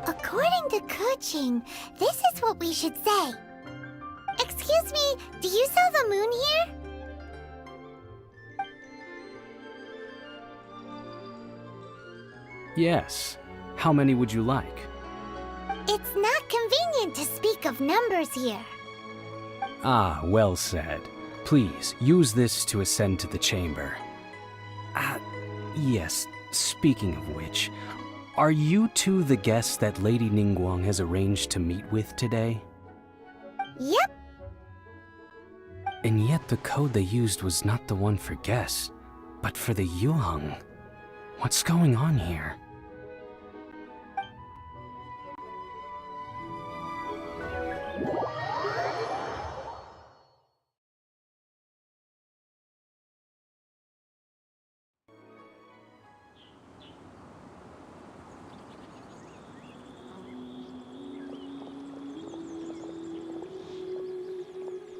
According to coaching, this is what we should say. Excuse me, do you sell the moon here? Yes. How many would you like? It's not convenient to speak of numbers here. Ah, well said. Please, use this to ascend to the chamber. Yes, speaking of which, are you two the guests that Lady Ningguang has arranged to meet with today? Yep. And yet the code they used was not the one for guests, but for the Yuheng. What's going on here?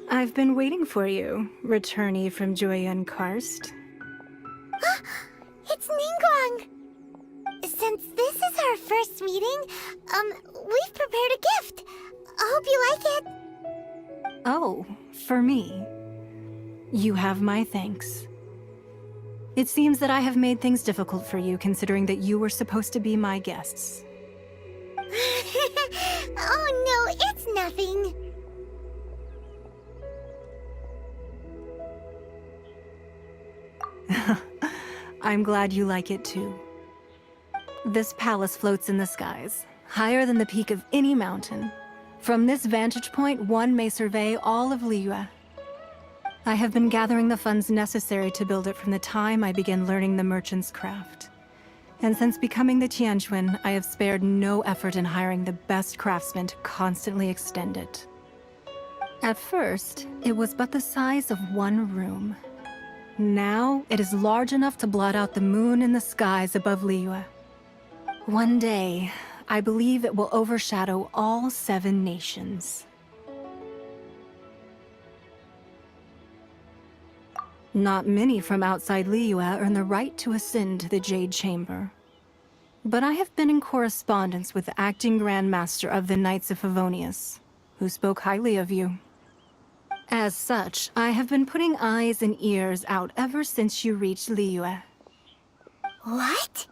I've been waiting for you, returnee from Joyun Karst. It's Ningguang! Since this is our first meeting, we've prepared a gift. I hope you like it. Oh, for me. You have my thanks. It seems that I have made things difficult for you, considering that you were supposed to be my guests. Oh no, it's nothing. I'm glad you like it too. This palace floats in the skies, higher than the peak of any mountain. From this vantage point, one may survey all of Liyue. I have been gathering the funds necessary to build it from the time I began learning the merchant's craft. And since becoming the Tianquan, I have spared no effort in hiring the best craftsmen to constantly extend it. At first, it was but the size of one room. Now, it is large enough to blot out the moon in the skies above Liyue. One day, I believe it will overshadow all 7 nations. Not many from outside Liyue earn the right to ascend to the Jade Chamber. But I have been in correspondence with the acting Grand Master of the Knights of Favonius, who spoke highly of you. As such, I have been putting eyes and ears out ever since you reached Liyue. What?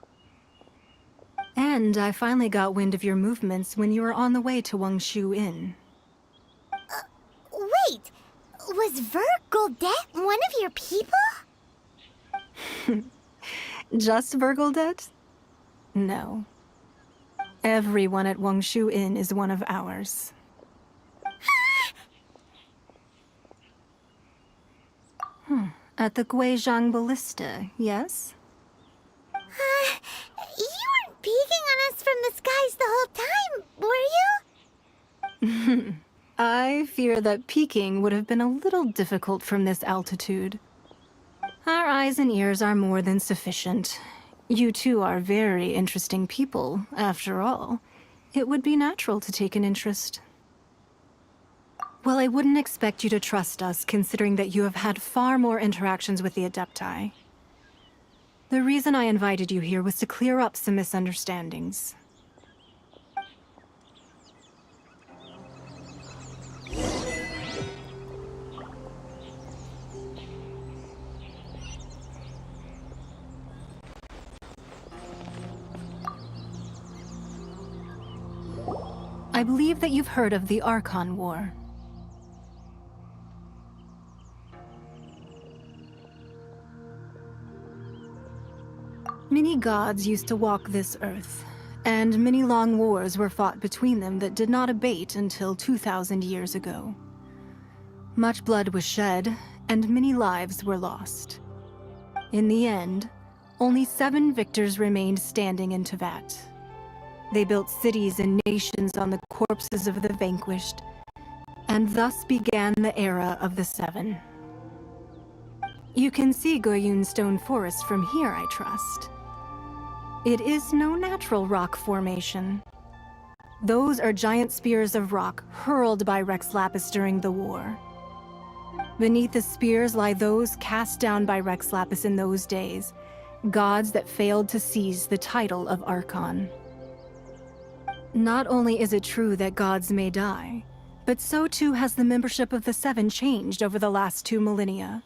And I finally got wind of your movements when you were on the way to Wangshu Inn. Wait! Was Vergoldet one of your people? Just Vergoldet? No. Everyone at Wangshu Inn is one of ours. At the Guizhang Ballista, yes? You weren't peeking on us from the skies the whole time, were you? I fear that peeking would have been a little difficult from this altitude. Our eyes and ears are more than sufficient. You two are very interesting people, after all. It would be natural to take an interest. Well, I wouldn't expect you to trust us, considering that you have had far more interactions with the Adepti. The reason I invited you here was to clear up some misunderstandings. I believe that you've heard of the Archeon War. Many gods used to walk this earth, and many long wars were fought between them that did not abate until 2,000 years ago. Much blood was shed, and many lives were lost. In the end, only 7 victors remained standing in Tevat. They built cities and nations on the corpses of the vanquished, and thus began the era of the 7. You can see Goyun Stone Forest from here, I trust. It is no natural rock formation. Those are giant spears of rock hurled by Rex Lapis during the war. Beneath the spears lie those cast down by Rex Lapis in those days, gods that failed to seize the title of Archon. Not only is it true that gods may die, but so too has the membership of the 7 changed over the last 2 millennia.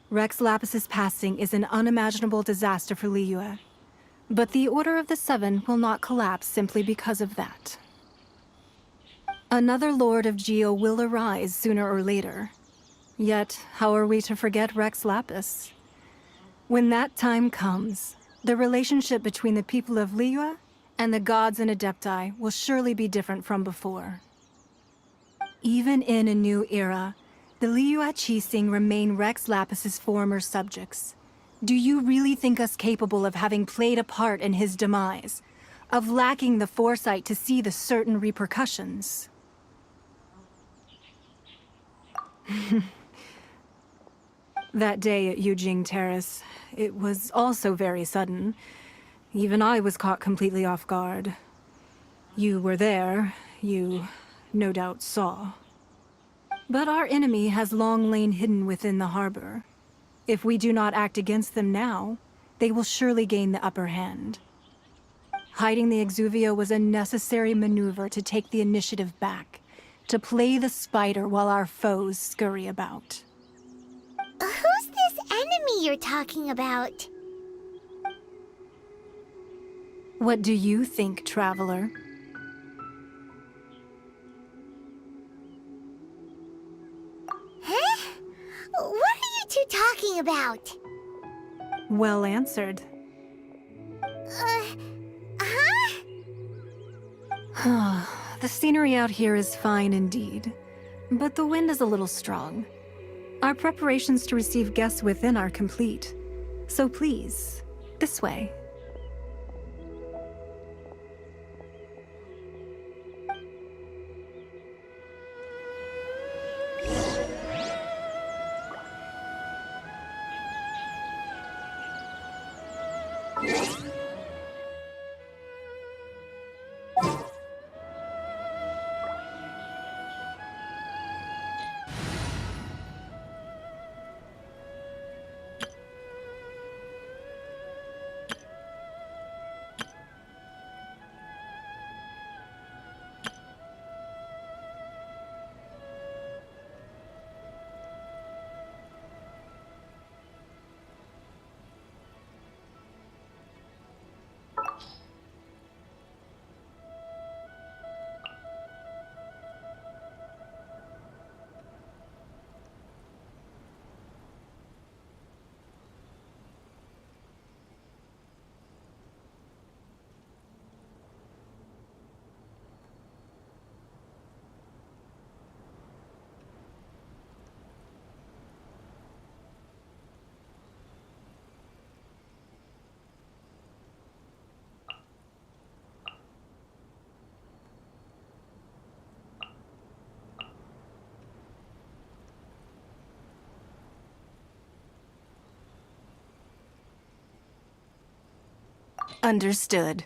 Rex Lapis's passing is an unimaginable disaster for Liyue, but the Order of the 7 will not collapse simply because of that. Another Lord of Geo will arise sooner or later. Yet, how are we to forget Rex Lapis? When that time comes, the relationship between the people of Liyue and the gods and Adepti will surely be different from before. Even in a new era, the Liyue Qixing remain Rex Lapis's former subjects. Do you really think us capable of having played a part in his demise? Of lacking the foresight to see the certain repercussions? That day at Yujing Terrace, it was also very sudden. Even I was caught completely off guard. You were there, you no doubt saw. But our enemy has long lain hidden within the harbor. If we do not act against them now, they will surely gain the upper hand. Hiding the Exuvia was a necessary maneuver to take the initiative back, to play the spider while our foes scurry about. Who's this enemy you're talking about? What do you think, traveler? Huh? What are you two talking about? Well answered. Huh? The scenery out here is fine indeed, but the wind is a little strong. Our preparations to receive guests within are complete, so please, this way. Understood.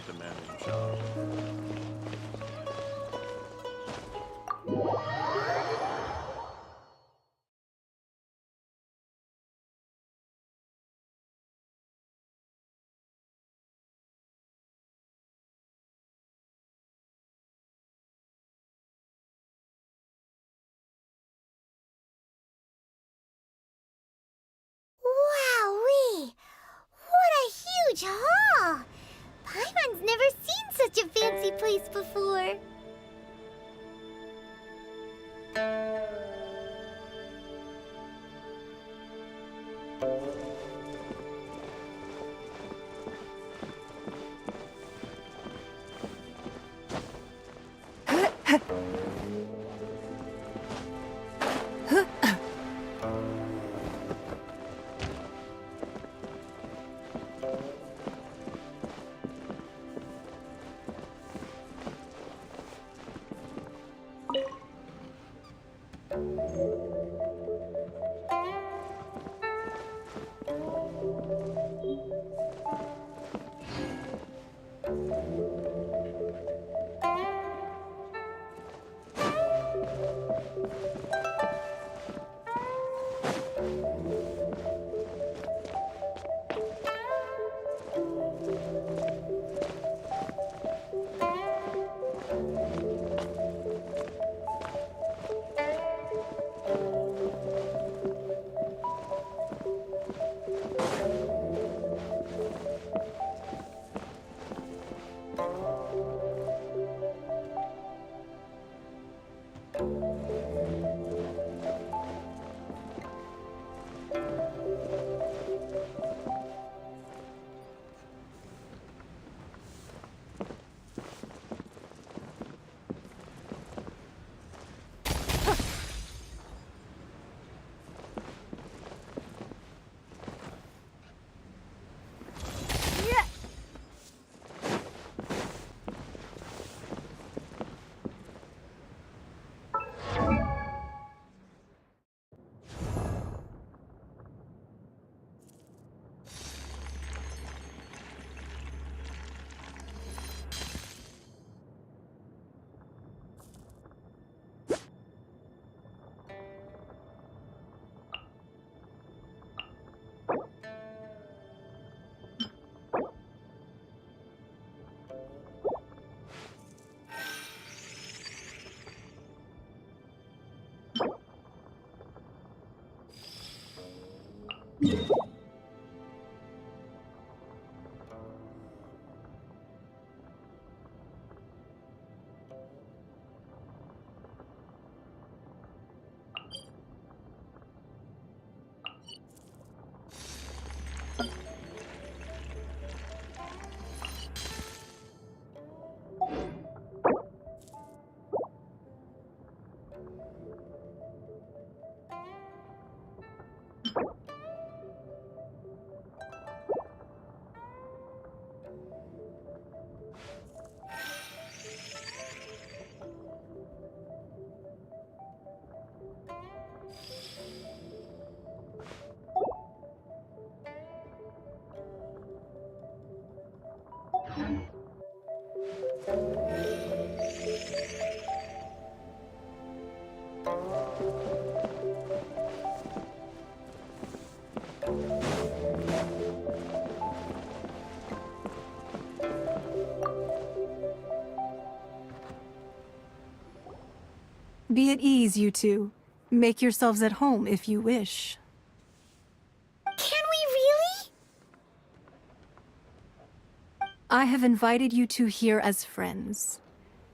demanding job. Wowee! What a huge hall! Paimon's never seen such a fancy place before. Be at ease, you two. Make yourselves at home if you wish. Can we really? I have invited you two here as friends.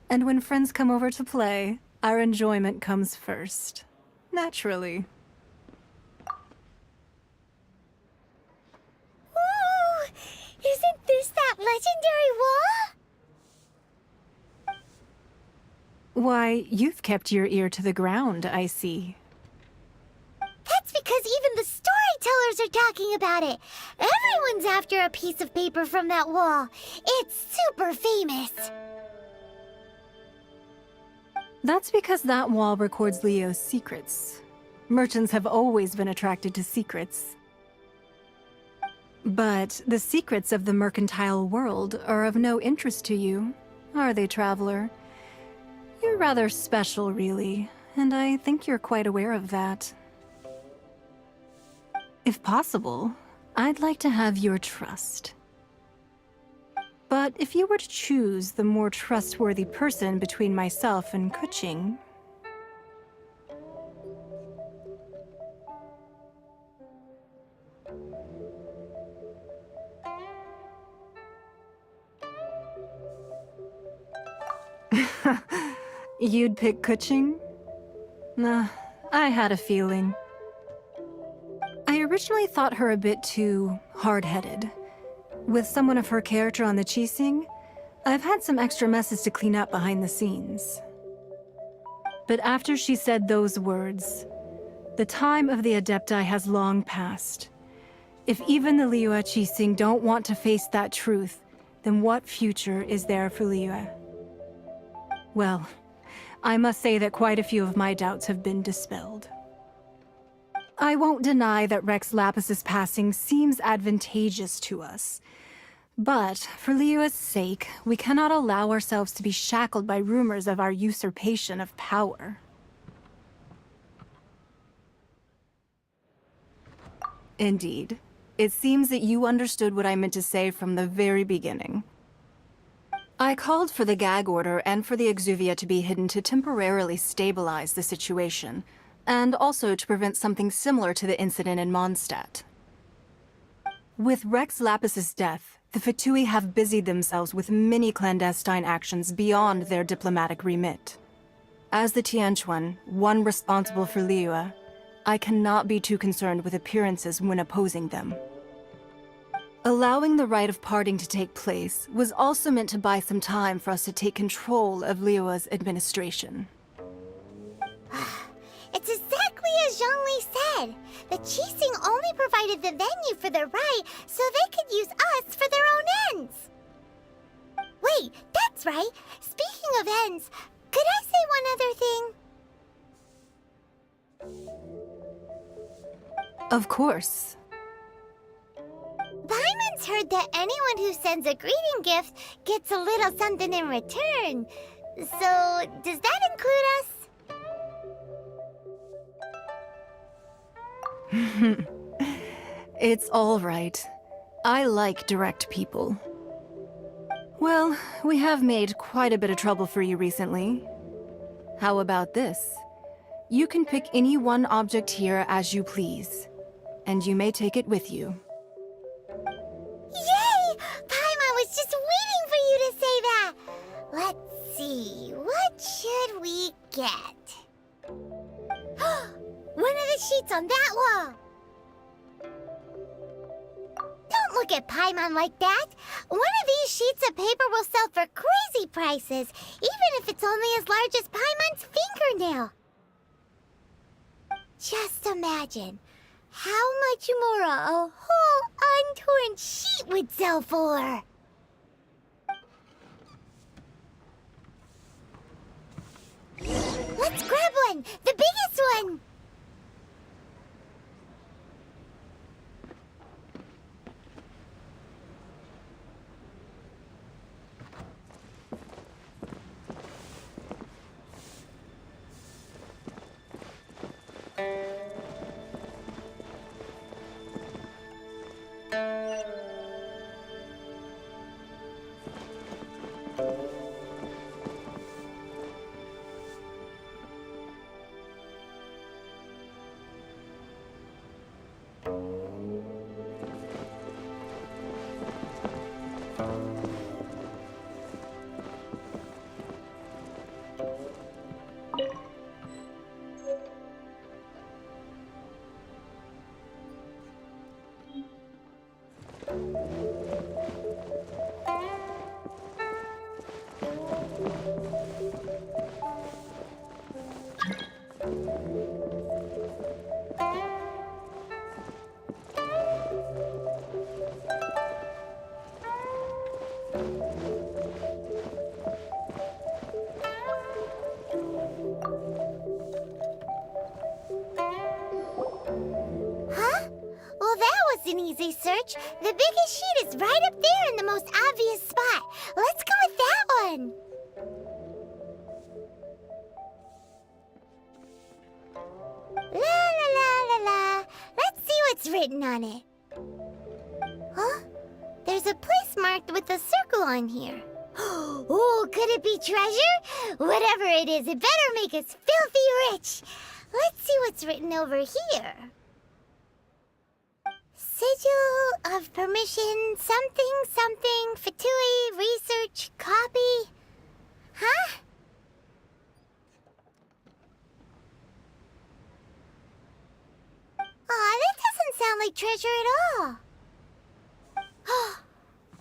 And when friends come over to play, our enjoyment comes first. Naturally. Ooh! Isn't this that legendary wall? Why, you've kept your ear to the ground, I see. That's because even the storytellers are talking about it. Everyone's after a piece of paper from that wall. It's super famous. That's because that wall records Leo's secrets. Merchants have always been attracted to secrets. But the secrets of the mercantile world are of no interest to you, are they, traveler? You're rather special, really, and I think you're quite aware of that. If possible, I'd like to have your trust. But if you were to choose the more trustworthy person between myself and Kuching... You'd pick Kuching? Nah, I had a feeling. I originally thought her a bit too hard-headed. With someone of her character on the Qixing, I've had some extra messes to clean up behind the scenes. But after she said those words, the time of the Adepti has long passed. If even the Liyue Qixing don't want to face that truth, then what future is there for Liyue? Well, I must say that quite a few of my doubts have been dispelled. I won't deny that Rex Lapis's passing seems advantageous to us. But, for Liyue's sake, we cannot allow ourselves to be shackled by rumors of our usurpation of power. Indeed. It seems that you understood what I meant to say from the very beginning. I called for the gag order and for the Exuvia to be hidden to temporarily stabilize the situation, and also to prevent something similar to the incident in Mondstadt. With Rex Lapis's death, the Fatui have busied themselves with many clandestine actions beyond their diplomatic remit. As the Tianquan, one responsible for Liyue, I cannot be too concerned with appearances when opposing them. Allowing the rite of parting to take place was also meant to buy some time for us to take control of Liyue's administration. It's exactly as Zhongli said. The Qixing only provided the venue for their rite so they could use us for their own ends. Wait, that's right. Speaking of ends, could I say one other thing? Of course. Paimon's heard that anyone who sends a greeting gift gets a little something in return. So, does that include us? It's all right. I like direct people. Well, we have made quite a bit of trouble for you recently. How about this? You can pick any one object here as you please, and you may take it with you. Yay! Paimon was just waiting for you to say that! Let's see, what should we get? One of the sheets on that wall! Don't look at Paimon like that! One of these sheets of paper will sell for crazy prices, even if it's only as large as Paimon's fingernail. Just imagine how much more a whole untorn sheet would sell for. Let's grab one! The biggest one! an easy search. The biggest sheet is right up there in the most obvious spot. Let's go with that one. La la la la la. Let's see what's written on it. Huh? There's a place marked with a circle on here. Oh, could it be treasure? Whatever it is, it better make us filthy rich. Let's see what's written over here. Sigil of permission, something, something, Fatui, research, copy. Huh? Aw, that doesn't sound like treasure at all.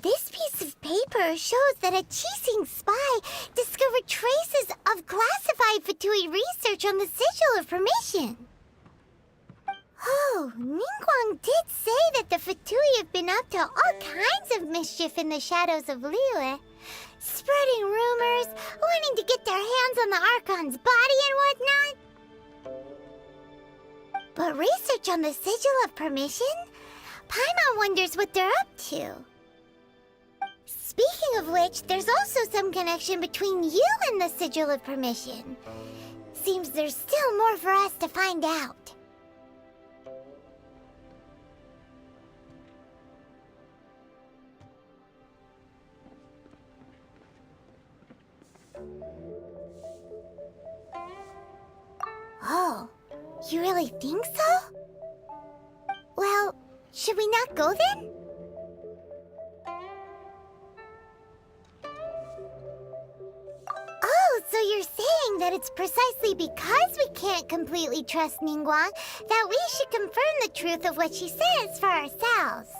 This piece of paper shows that a Qixing spy discovered traces of classified Fatui research on the Sigil of Permission. Oh, Ningguang did say that the Fatui have been up to all kinds of mischief in the shadows of Liyue, spreading rumors, wanting to get their hands on the Archon's body and whatnot. But research on the Sigil of Permission? Paimon wonders what they're up to. Speaking of which, there's also some connection between you and the Sigil of Permission. Seems there's still more for us to find out. Oh, you really think so? Well, should we not go then? Oh, so you're saying that it's precisely because we can't completely trust Ningguang that we should confirm the truth of what she says for ourselves.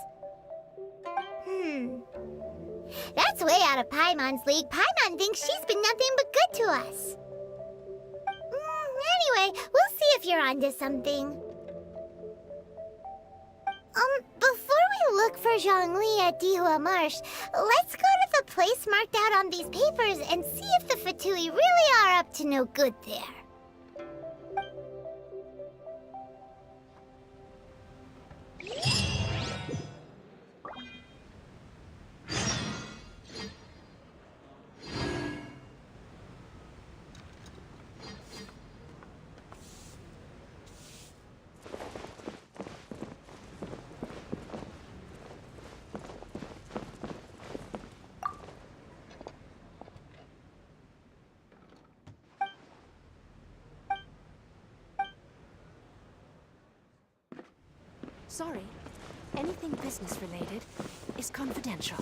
That's way out of Paimon's league. Paimon thinks she's been nothing but good to us. Anyway, we'll see if you're onto something. Before we look for Zhongli at Dihua Marsh, let's go to the place marked out on these papers and see if the Fatui really are up to no good there. Sorry, anything business-related is confidential.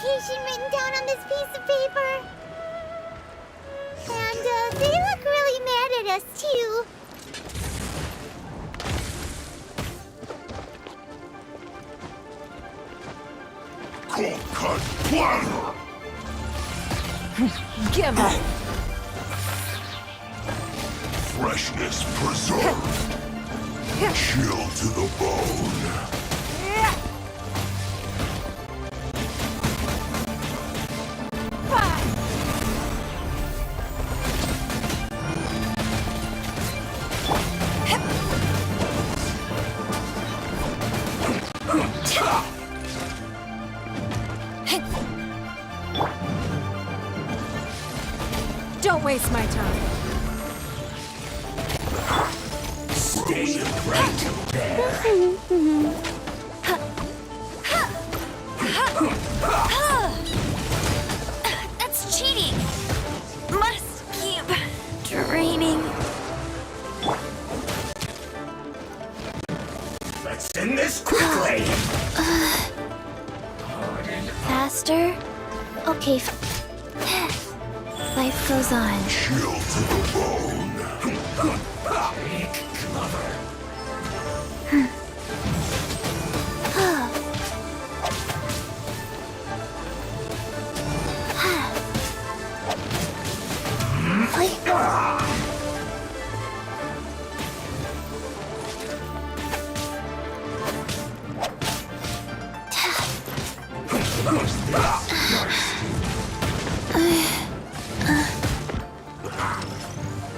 location written down on this piece of paper. And they look really mad at us, too. Cold cut platter! Give up. Freshness preserved. Chill to the bone. Don't waste my time. Stay right there. That's cheating. Must keep draining. Let's end this quickly. Faster? Okay. Life goes on. Chill to the bone.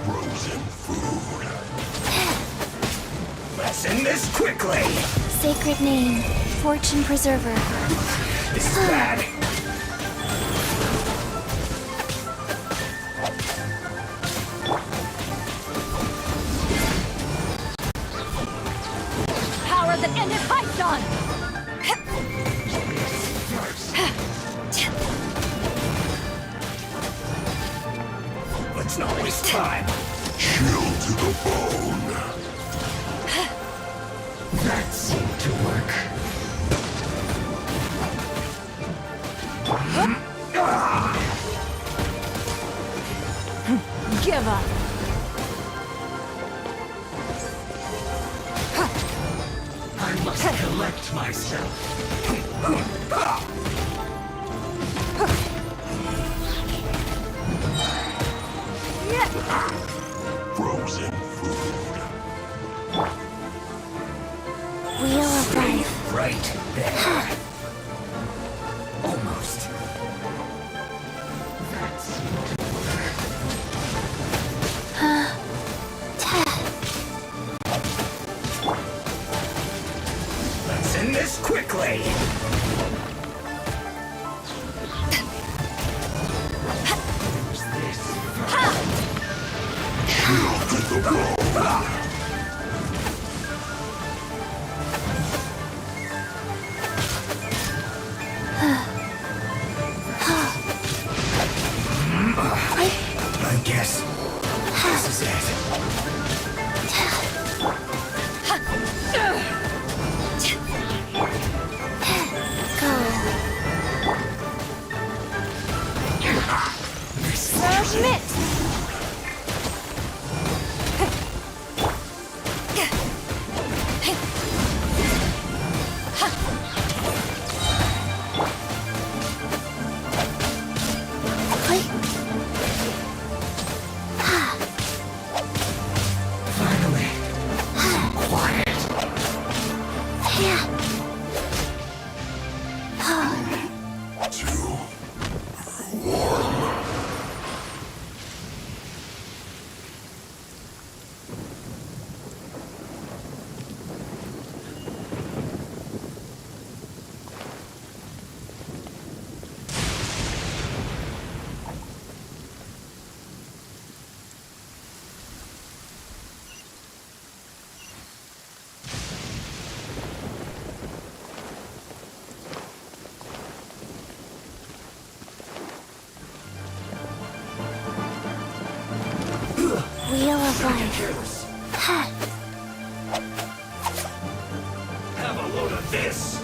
Frozen food. Let's end this quickly. Sacred name, Fortune Preserver. This is bad. Power that ended Python! Let's not waste time. Chill to the bone. That seemed to work. Give up. I must collect myself. Frozen food. Wheel of Life. Right there. Almost. Let's end this quickly. Chill to the bone. I guess this is it. Submit. Finally, quiet. Too warm. Wheel of Life. Careless. Have a load of this.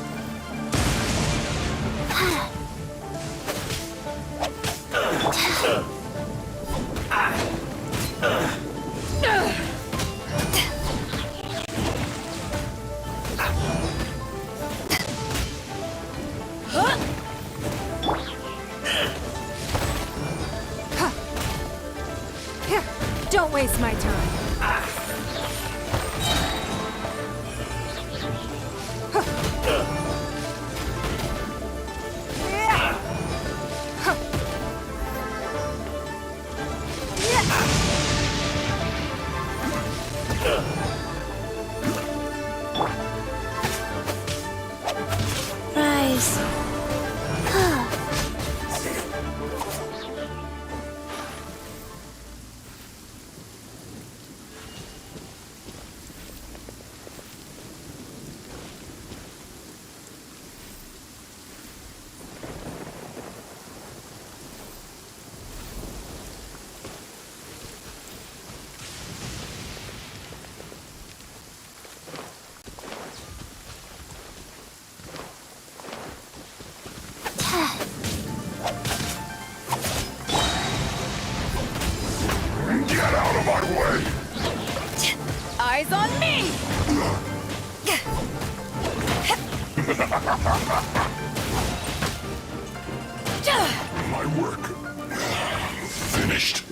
Don't waste my time. Rise. Get out of my way! Eyes on me! My work finished.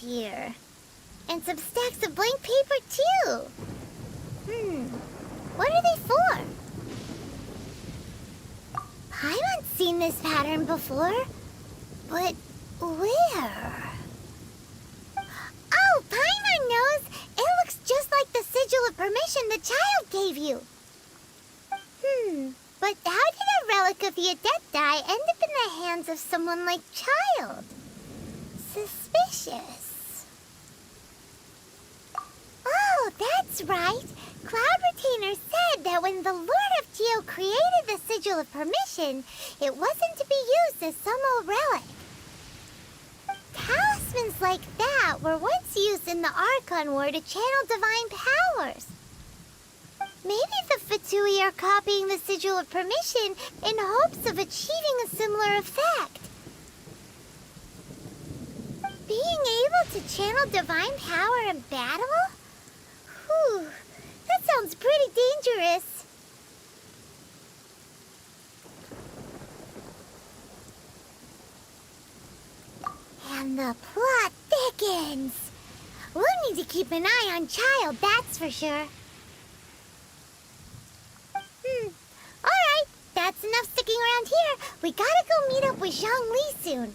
Here. And some stacks of blank paper, too. What are they for? Paimon's seen this pattern before. But where? Oh, Paimon knows! It looks just like the sigil of permission the child gave you. But how did a relic of the Adepti end up in the hands of someone like Child? Suspicious. Oh, that's right. Cloud Retainer said that when the Lord of Geo created the Sigil of Permission, it wasn't to be used as some old relic. Talismans like that were once used in the Archeon War to channel divine powers. Maybe the Fatui are copying the Sigil of Permission in hopes of achieving a similar effect. Being able to channel divine power in battle? Whew, that sounds pretty dangerous. And the plot thickens. We'll need to keep an eye on Child, that's for sure. Alright, that's enough sticking around here. We gotta go meet up with Zhongli soon.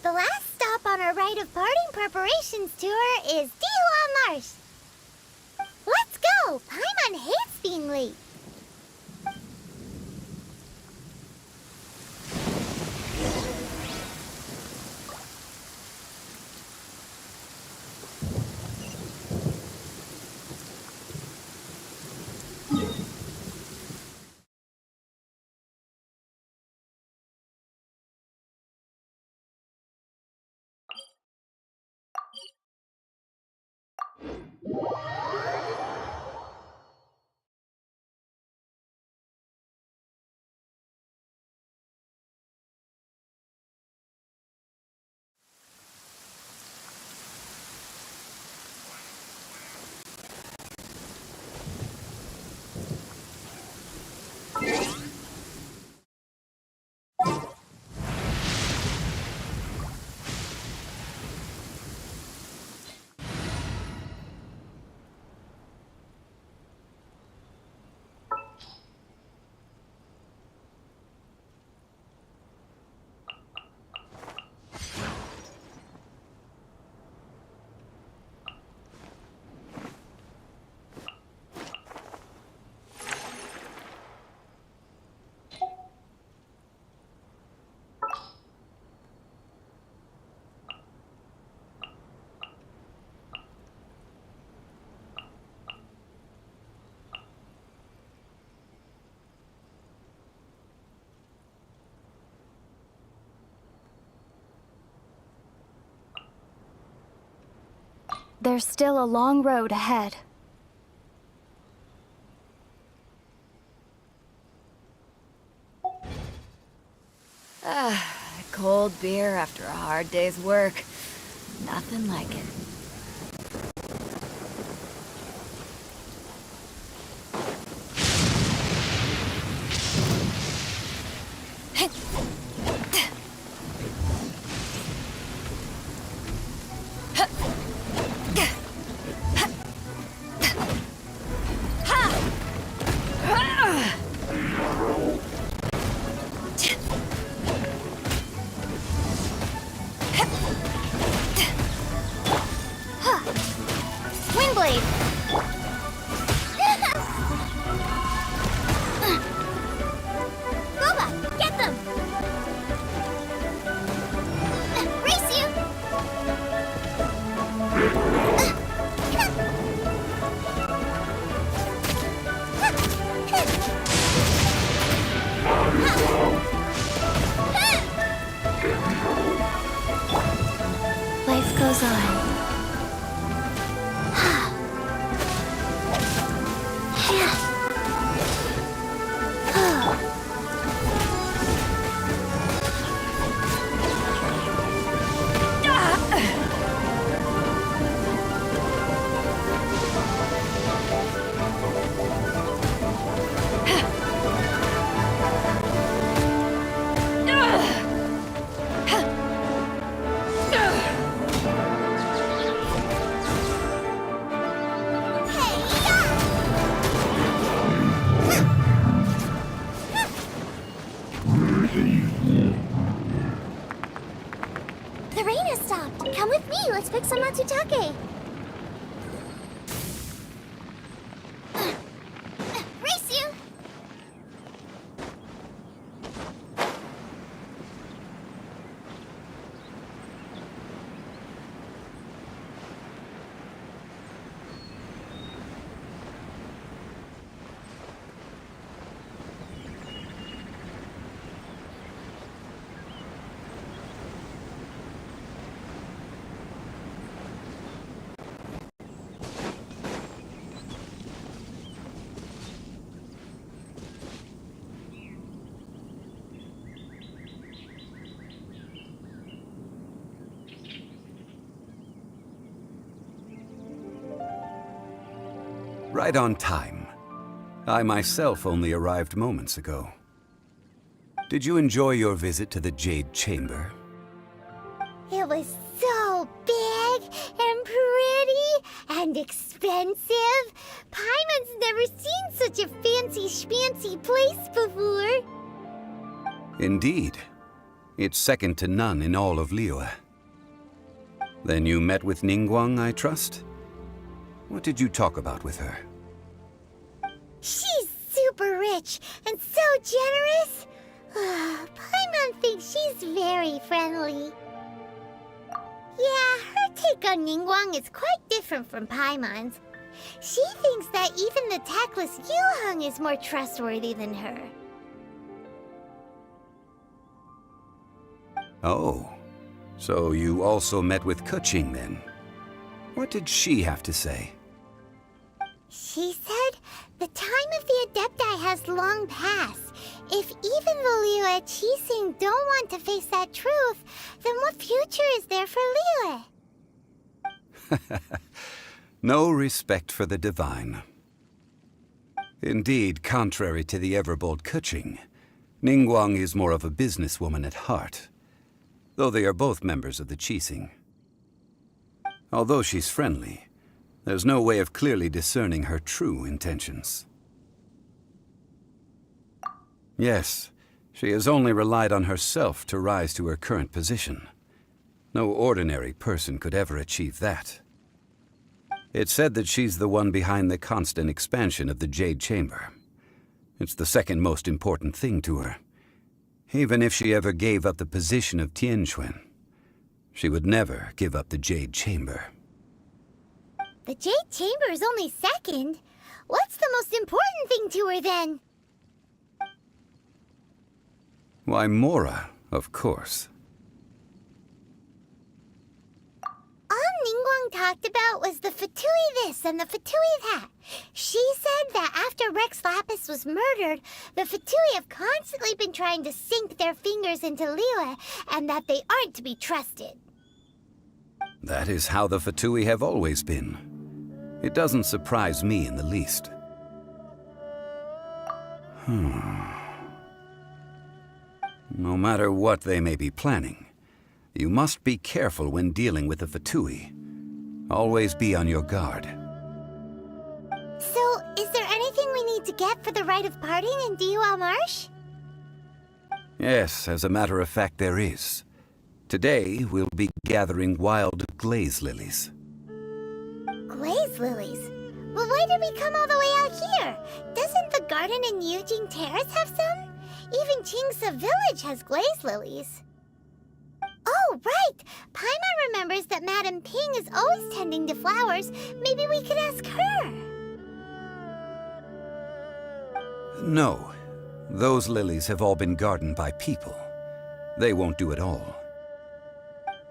The last stop on our rite of parting preparations tour is Dihua Marsh. Let's go! Paimon hates being late. There's still a long road ahead. Cold beer after a hard day's work. Nothing like it. Windblade! Boba, get them! Race you! Life goes on. The rain has stopped. Come with me. Let's pick some matsutake. Race you! Right on time. I myself only arrived moments ago. Did you enjoy your visit to the Jade Chamber? It was so big and pretty and expensive. Paimon's never seen such a fancy schmancy place before. Indeed. It's second to none in all of Liyue. Then you met with Ningguang, I trust? What did you talk about with her? She's super rich and so generous. Paimon thinks she's very friendly. Yeah, her take on Ningguang is quite different from Paimon's. She thinks that even the tactless Yuheng is more trustworthy than her. Oh, so you also met with Keqing then? What did she have to say? She said the time of the Adepti has long passed. If even the Liyue Qixing don't want to face that truth, then what future is there for Liyue? No respect for the divine. Indeed, contrary to the ever-bold Keqing, Ningguang is more of a businesswoman at heart, though they are both members of the Qixing. Although she's friendly, there's no way of clearly discerning her true intentions. Yes, she has only relied on herself to rise to her current position. No ordinary person could ever achieve that. It's said that she's the one behind the constant expansion of the Jade Chamber. It's the second most important thing to her. Even if she ever gave up the position of Tianquan, she would never give up the Jade Chamber. The Jade Chamber is only second. What's the most important thing to her then? Why, Mora, of course. On Ningguang talked about was the Fatui this and the Fatui that. She said that after Rex Lapis was murdered, the Fatui have constantly been trying to sink their fingers into Liyue, and that they aren't to be trusted. That is how the Fatui have always been. It doesn't surprise me in the least. No matter what they may be planning, you must be careful when dealing with the Fatui. Always be on your guard. So, is there anything we need to get for the rite of parting in Dihua Marsh? Yes, as a matter of fact, there is. Today, we'll be gathering wild glaze lilies. Glaze lilies? Well, why did we come all the way out here? Doesn't the garden in Yujing Terrace have some? Even Qingse Village has glaze lilies. Oh, right! Paimon remembers that Madame Ping is always tending to flowers. Maybe we could ask her. No. Those lilies have all been gardened by people. They won't do it all.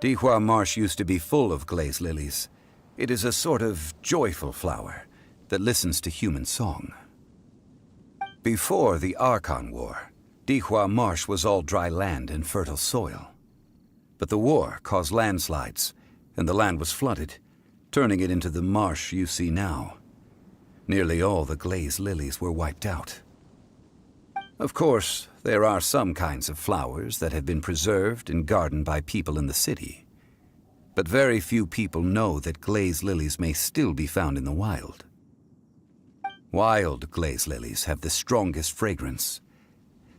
Dihua Marsh used to be full of glaze lilies. It is a sort of joyful flower that listens to human song. Before the Archeon War, Dihua Marsh was all dry land and fertile soil. But the war caused landslides, and the land was flooded, turning it into the marsh you see now. Nearly all the glaze lilies were wiped out. Of course, there are some kinds of flowers that have been preserved and gardened by people in the city. But very few people know that glaze lilies may still be found in the wild. Wild glaze lilies have the strongest fragrance.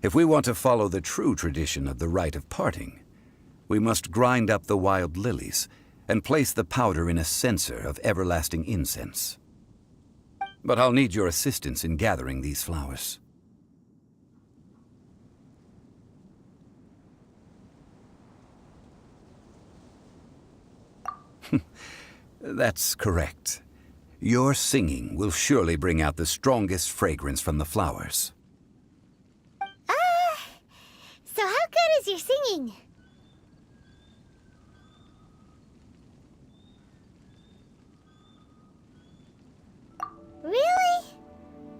If we want to follow the true tradition of the rite of parting, we must grind up the wild lilies and place the powder in a censer of everlasting incense. But I'll need your assistance in gathering these flowers. That's correct. Your singing will surely bring out the strongest fragrance from the flowers. So how good is your singing? Really?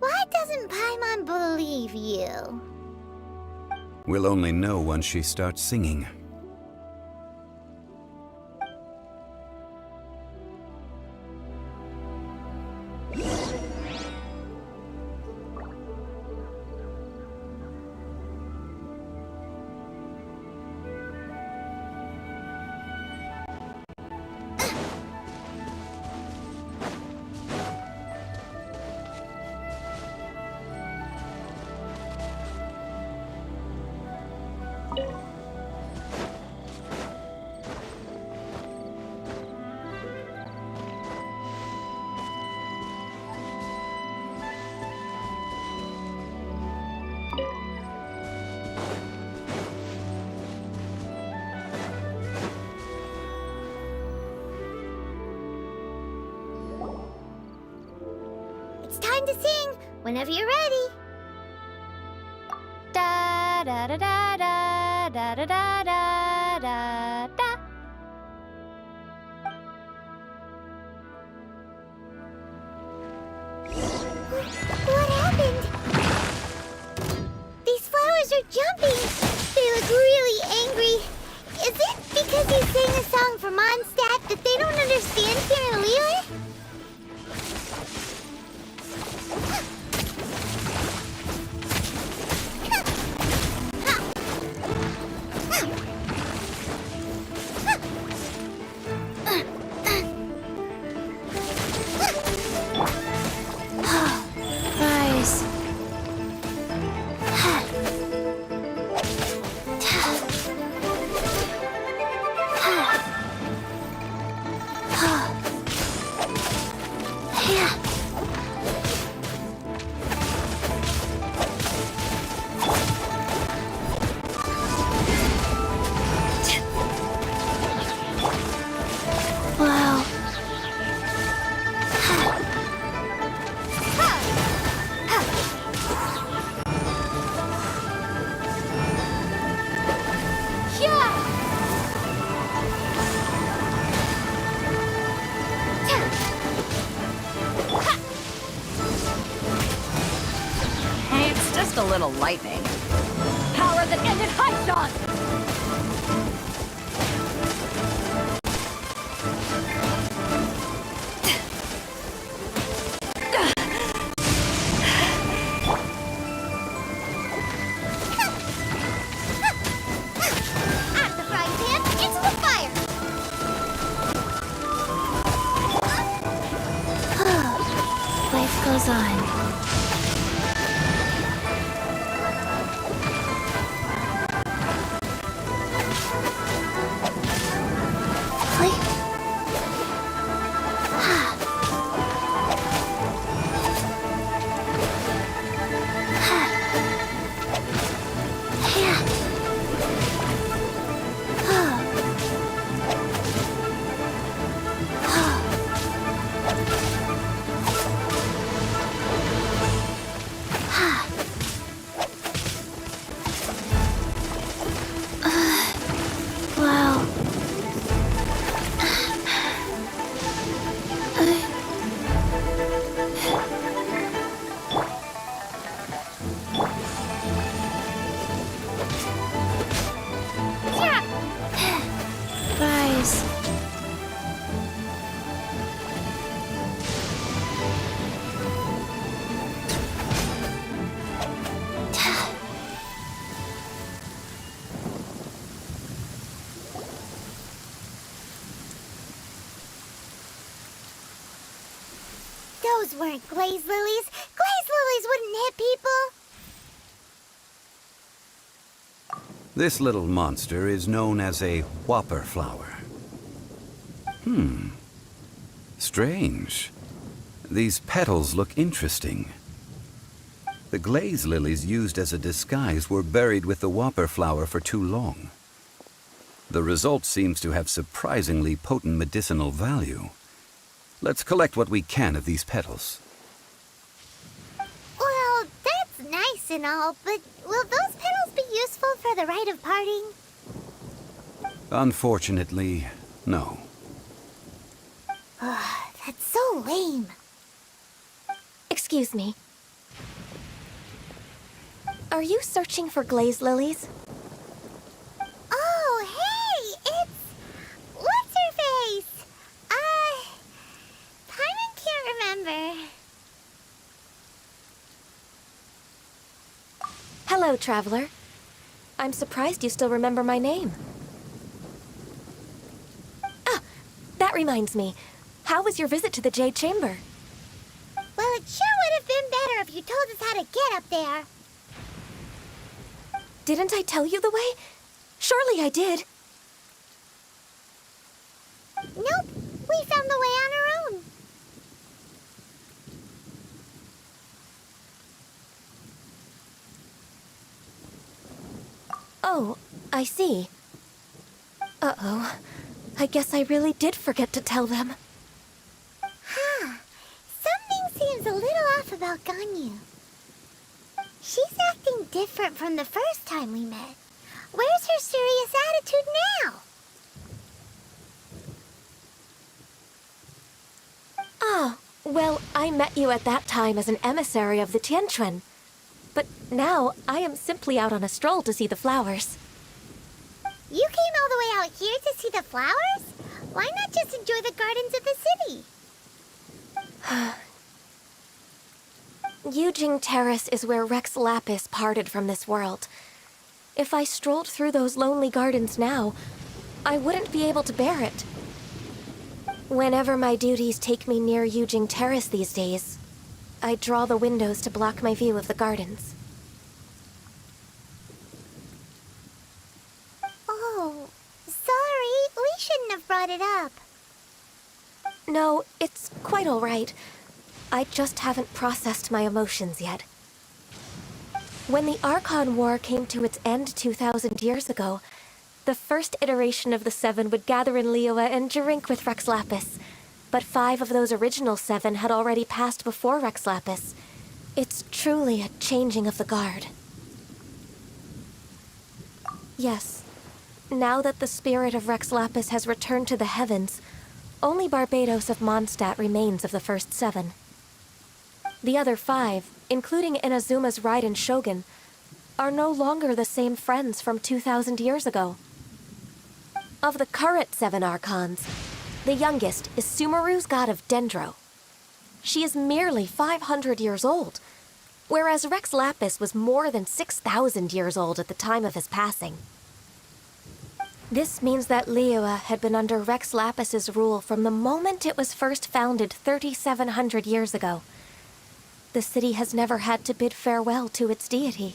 Why doesn't Paimon believe you? We'll only know once she starts singing. It's time to sing, whenever you're ready. Da da da da da da da da da da da. What happened? These flowers are jumping. They look really angry. Is it because he sang a song for Mondstadt that they don't understand here in Liyue? Just a little lightning. Power that ended Archeon! Out of the frying pan, into the fire! Life goes on. Wow. Rise. Those weren't glaze lilies. Glaze lilies wouldn't hit people. This little monster is known as a whopper flower. Strange. These petals look interesting. The glaze lilies used as a disguise were buried with the whopper flower for too long. The result seems to have surprisingly potent medicinal value. Let's collect what we can of these petals. Well, that's nice and all, but will those petals be useful for the rite of parting? Unfortunately, no. That's so lame. Excuse me. Are you searching for glaze lilies? Oh, hey! It's... What's her face? Paimon can't remember. Hello, traveler. I'm surprised you still remember my name. Ah, that reminds me. How was your visit to the Jade Chamber? Well, it sure would have been better if you told us how to get up there. Didn't I tell you the way? Surely I did. Nope, we found the way on our own. Oh, I see. Uh-oh. I guess I really did forget to tell them. Something seems a little off about Ganyu. She's acting different from the first time we met. Where's her serious attitude now? Ah, well, I met you at that time as an emissary of the Tianquan. But now, I am simply out on a stroll to see the flowers. You came all the way out here to see the flowers? Why not just enjoy the gardens of the city? Yujing Terrace is where Rex Lapis parted from this world. If I strolled through those lonely gardens now, I wouldn't be able to bear it. Whenever my duties take me near Yujing Terrace these days, I draw the windows to block my view of the gardens. Oh, sorry. We shouldn't have brought it up. No, it's quite all right. I just haven't processed my emotions yet. When the Archeon War came to its end 2,000 years ago, the first iteration of the Seven would gather in Liyue and drink with Rex Lapis. But 5 of those original 7 had already passed before Rex Lapis. It's truly a changing of the guard. Yes. Now that the spirit of Rex Lapis has returned to the heavens, only Barbados of Mondstadt remains of the first 7. The other 5, including Inazuma's Raiden Shogun, are no longer the same friends from 2,000 years ago. Of the current 7 Archons, the youngest is Sumeru's god of Dendro. She is merely 500 years old, whereas Rex Lapis was more than 6,000 years old at the time of his passing. This means that Liyue had been under Rex Lapis's rule from the moment it was first founded 3,700 years ago. The city has never had to bid farewell to its deity.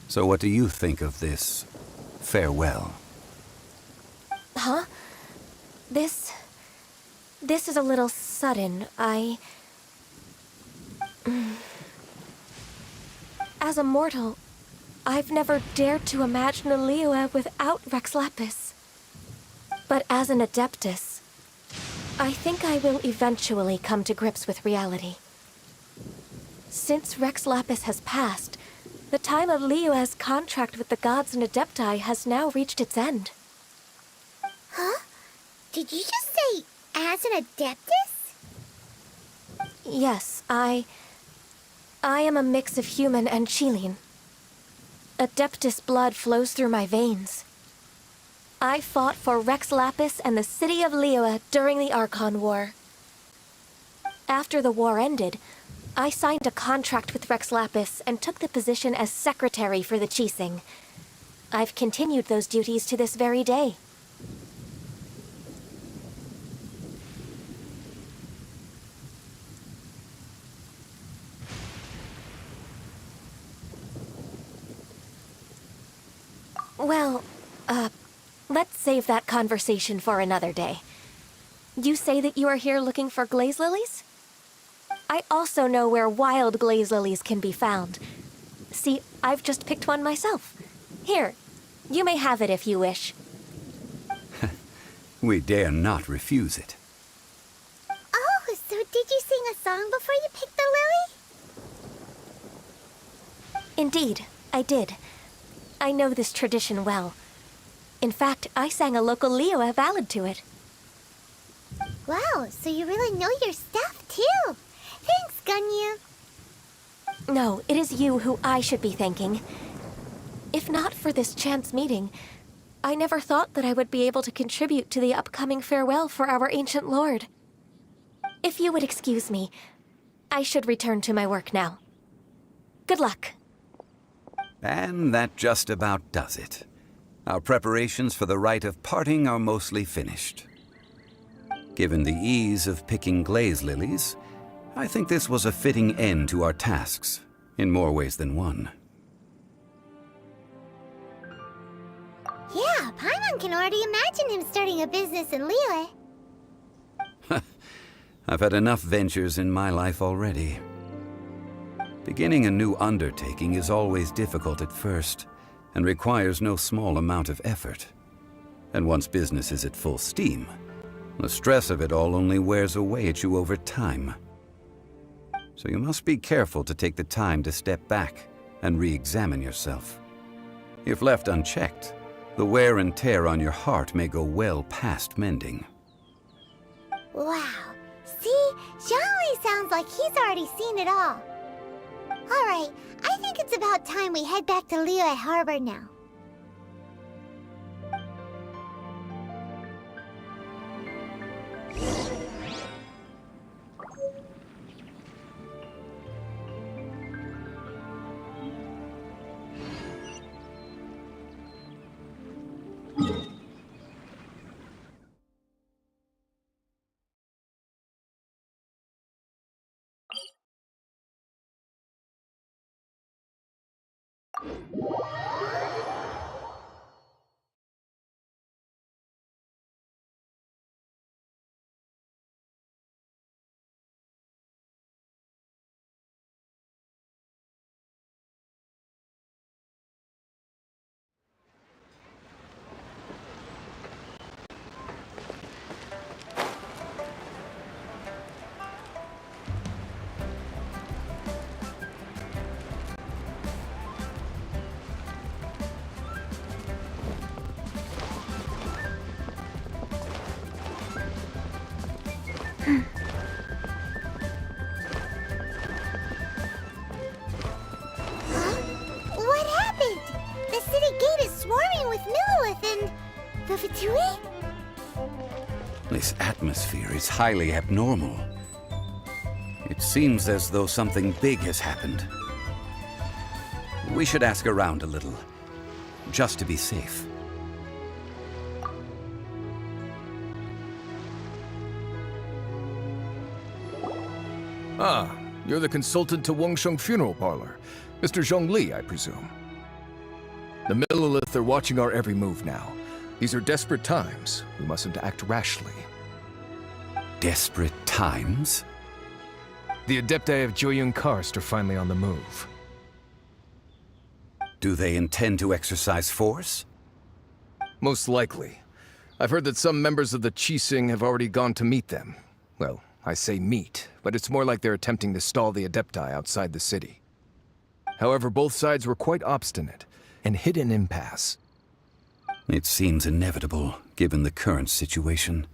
So what do you think of this farewell? Huh? This is a little sudden. As a mortal, I've never dared to imagine a Liyue without Rex Lapis. But as an Adeptus, I think I will eventually come to grips with reality. Since Rex Lapis has passed, the time of Liyue's contract with the gods and Adepti has now reached its end. Huh? Did you just say, as an Adeptus? Yes, I am a mix of human and Chilean. Adeptus blood flows through my veins. I fought for Rex Lapis and the city of Liyue during the Archon War. After the war ended, I signed a contract with Rex Lapis and took the position as secretary for the Qixing. I've continued those duties to this very day. Well, let's save that conversation for another day. You say that you are here looking for glaze lilies? I also know where wild glaze lilies can be found. See, I've just picked one myself. Here, you may have it if you wish. We dare not refuse it. Oh, so did you sing a song before you picked the lily? Indeed, I did. I know this tradition well. In fact, I sang a local Liyue ballad to it. Wow, so you really know your stuff, too. Thanks, Gunyu. No, it is you who I should be thanking. If not for this chance meeting, I never thought that I would be able to contribute to the upcoming farewell for our ancient lord. If you would excuse me, I should return to my work now. Good luck. And that just about does it. Our preparations for the rite of parting are mostly finished. Given the ease of picking glaze lilies, I think this was a fitting end to our tasks, in more ways than one. Yeah, Paimon can already imagine him starting a business in Liyue. I've had enough ventures in my life already. Beginning a new undertaking is always difficult at first, and requires no small amount of effort. And once business is at full steam, the stress of it all only wears away at you over time. So you must be careful to take the time to step back and re-examine yourself. If left unchecked, the wear and tear on your heart may go well past mending. Wow. See? Zhongli sounds like he's already seen it all. Alright, I think it's about time we head back to Liyue Harbor now. Lilith and the Fatui? This atmosphere is highly abnormal. It seems as though something big has happened. We should ask around a little, just to be safe. Ah, you're the consultant to Wangsheng Funeral Parlor. Mr. Zhongli, I presume. The Millilith are watching our every move now. These are desperate times. We mustn't act rashly. Desperate times? The Adepti of Joyun Karst are finally on the move. Do they intend to exercise force? Most likely. I've heard that some members of the Qixing have already gone to meet them. Well, I say meet, but it's more like they're attempting to stall the Adepti outside the city. However, both sides were quite obstinate and hit an impasse. It seems inevitable, given the current situation.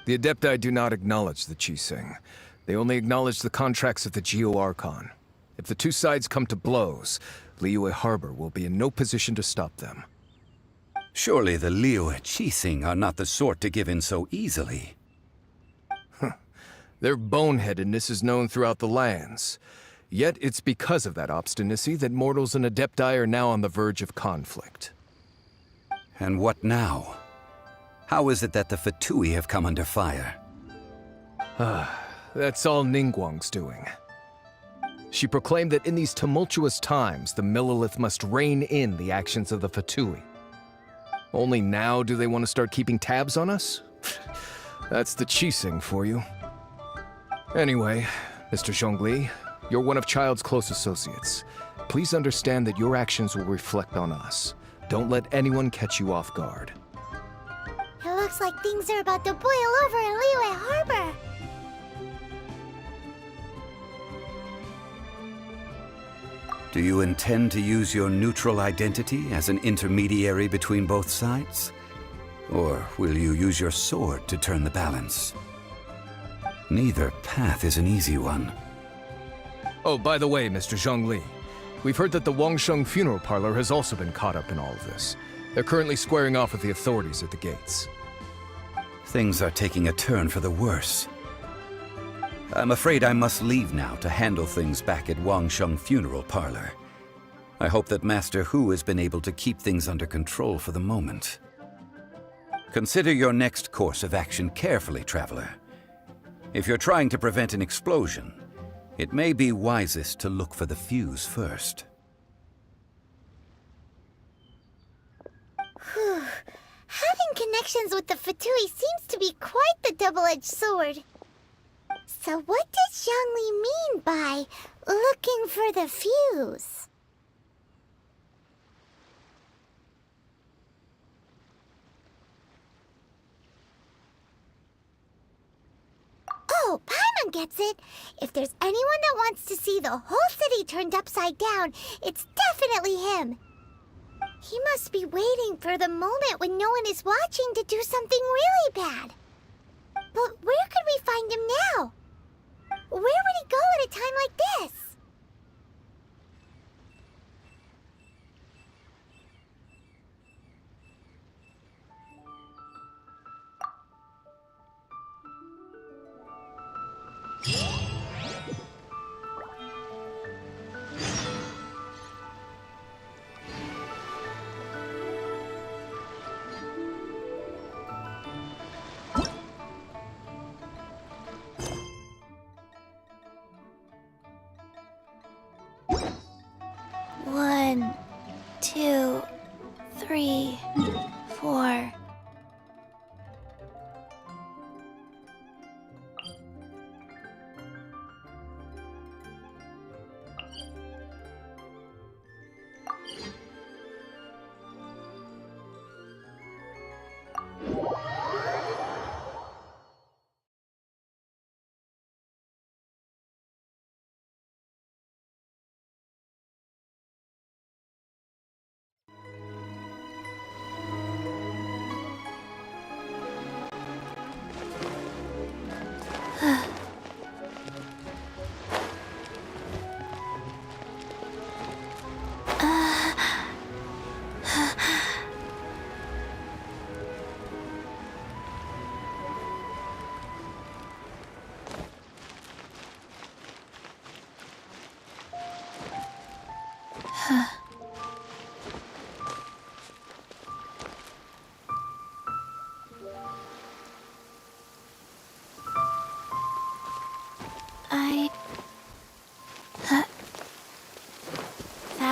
The Adepti do not acknowledge the Qixing. They only acknowledge the contracts of the Geo-Archon. If the two sides come to blows, Liyue Harbor will be in no position to stop them. Surely the Liyue Qixing are not the sort to give in so easily. Their boneheadedness is known throughout the lands. Yet it's because of that obstinacy that mortals and Adepti are now on the verge of conflict. And what now? How is it that the Fatui have come under fire? That's all Ningguang's doing. She proclaimed that in these tumultuous times, the Millilith must rein in the actions of the Fatui. Only now do they want to start keeping tabs on us? That's the Qixing for you. Anyway, Mr. Zhongli, you're one of Child's close associates. Please understand that your actions will reflect on us. Don't let anyone catch you off guard. It looks like things are about to boil over in Liyue Harbor. Do you intend to use your neutral identity as an intermediary between both sides? Or will you use your sword to turn the balance? Neither path is an easy one. Oh, by the way, Mr. Zhongli, we've heard that the Wangsheng Funeral Parlor has also been caught up in all of this. They're currently squaring off with the authorities at the gates. Things are taking a turn for the worse. I'm afraid I must leave now to handle things back at Wangsheng Funeral Parlor. I hope that Master Hu has been able to keep things under control for the moment. Consider your next course of action carefully, Traveler. If you're trying to prevent an explosion, it may be wisest to look for the fuse first. Whew. Having connections with the Fatui seems to be quite the double-edged sword. So what does Zhongli mean by looking for the fuse? Oh, Paimon gets it. If there's anyone that wants to see the whole city turned upside down, it's definitely him. He must be waiting for the moment when no one is watching to do something really bad. But where could we find him now? Where would he go at a time like this? One, two, three, four.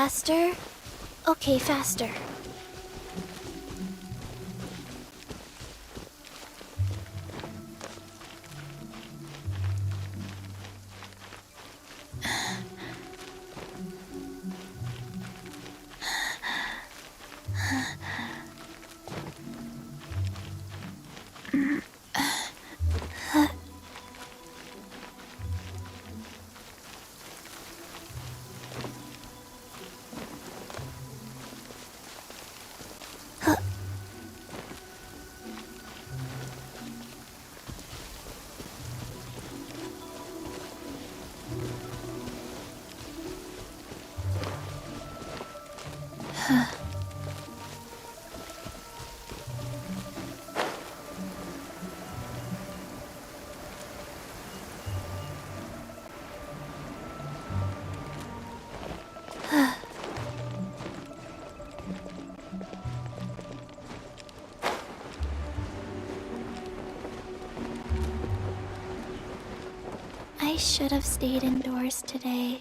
Faster? Okay, faster. I should have stayed indoors today.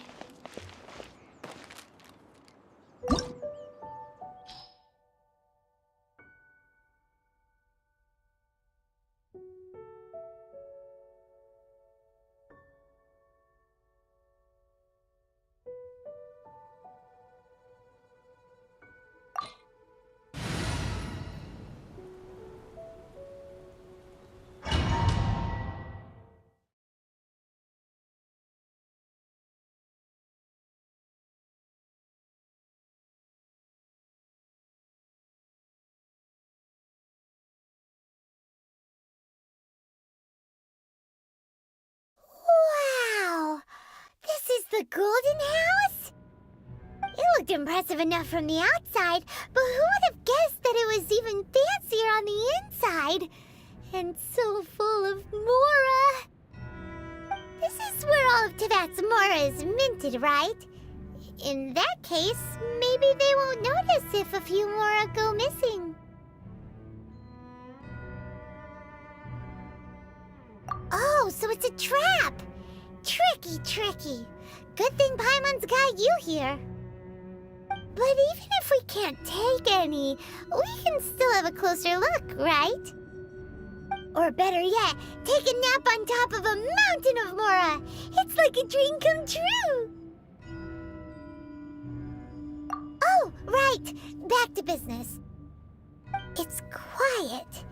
Wow! This is the Golden House? It looked impressive enough from the outside, but who would have guessed that it was even fancier on the inside? And so full of Mora! This is where all of Teyvat's Mora is minted, right? In that case, maybe they won't notice if a few Mora go missing. Oh, so it's a trap! Tricky, tricky. Good thing Paimon's got you here. But even if we can't take any, we can still have a closer look, right? Or better yet, take a nap on top of a mountain of Mora. It's like a dream come true. Oh, right. Back to business. It's quiet.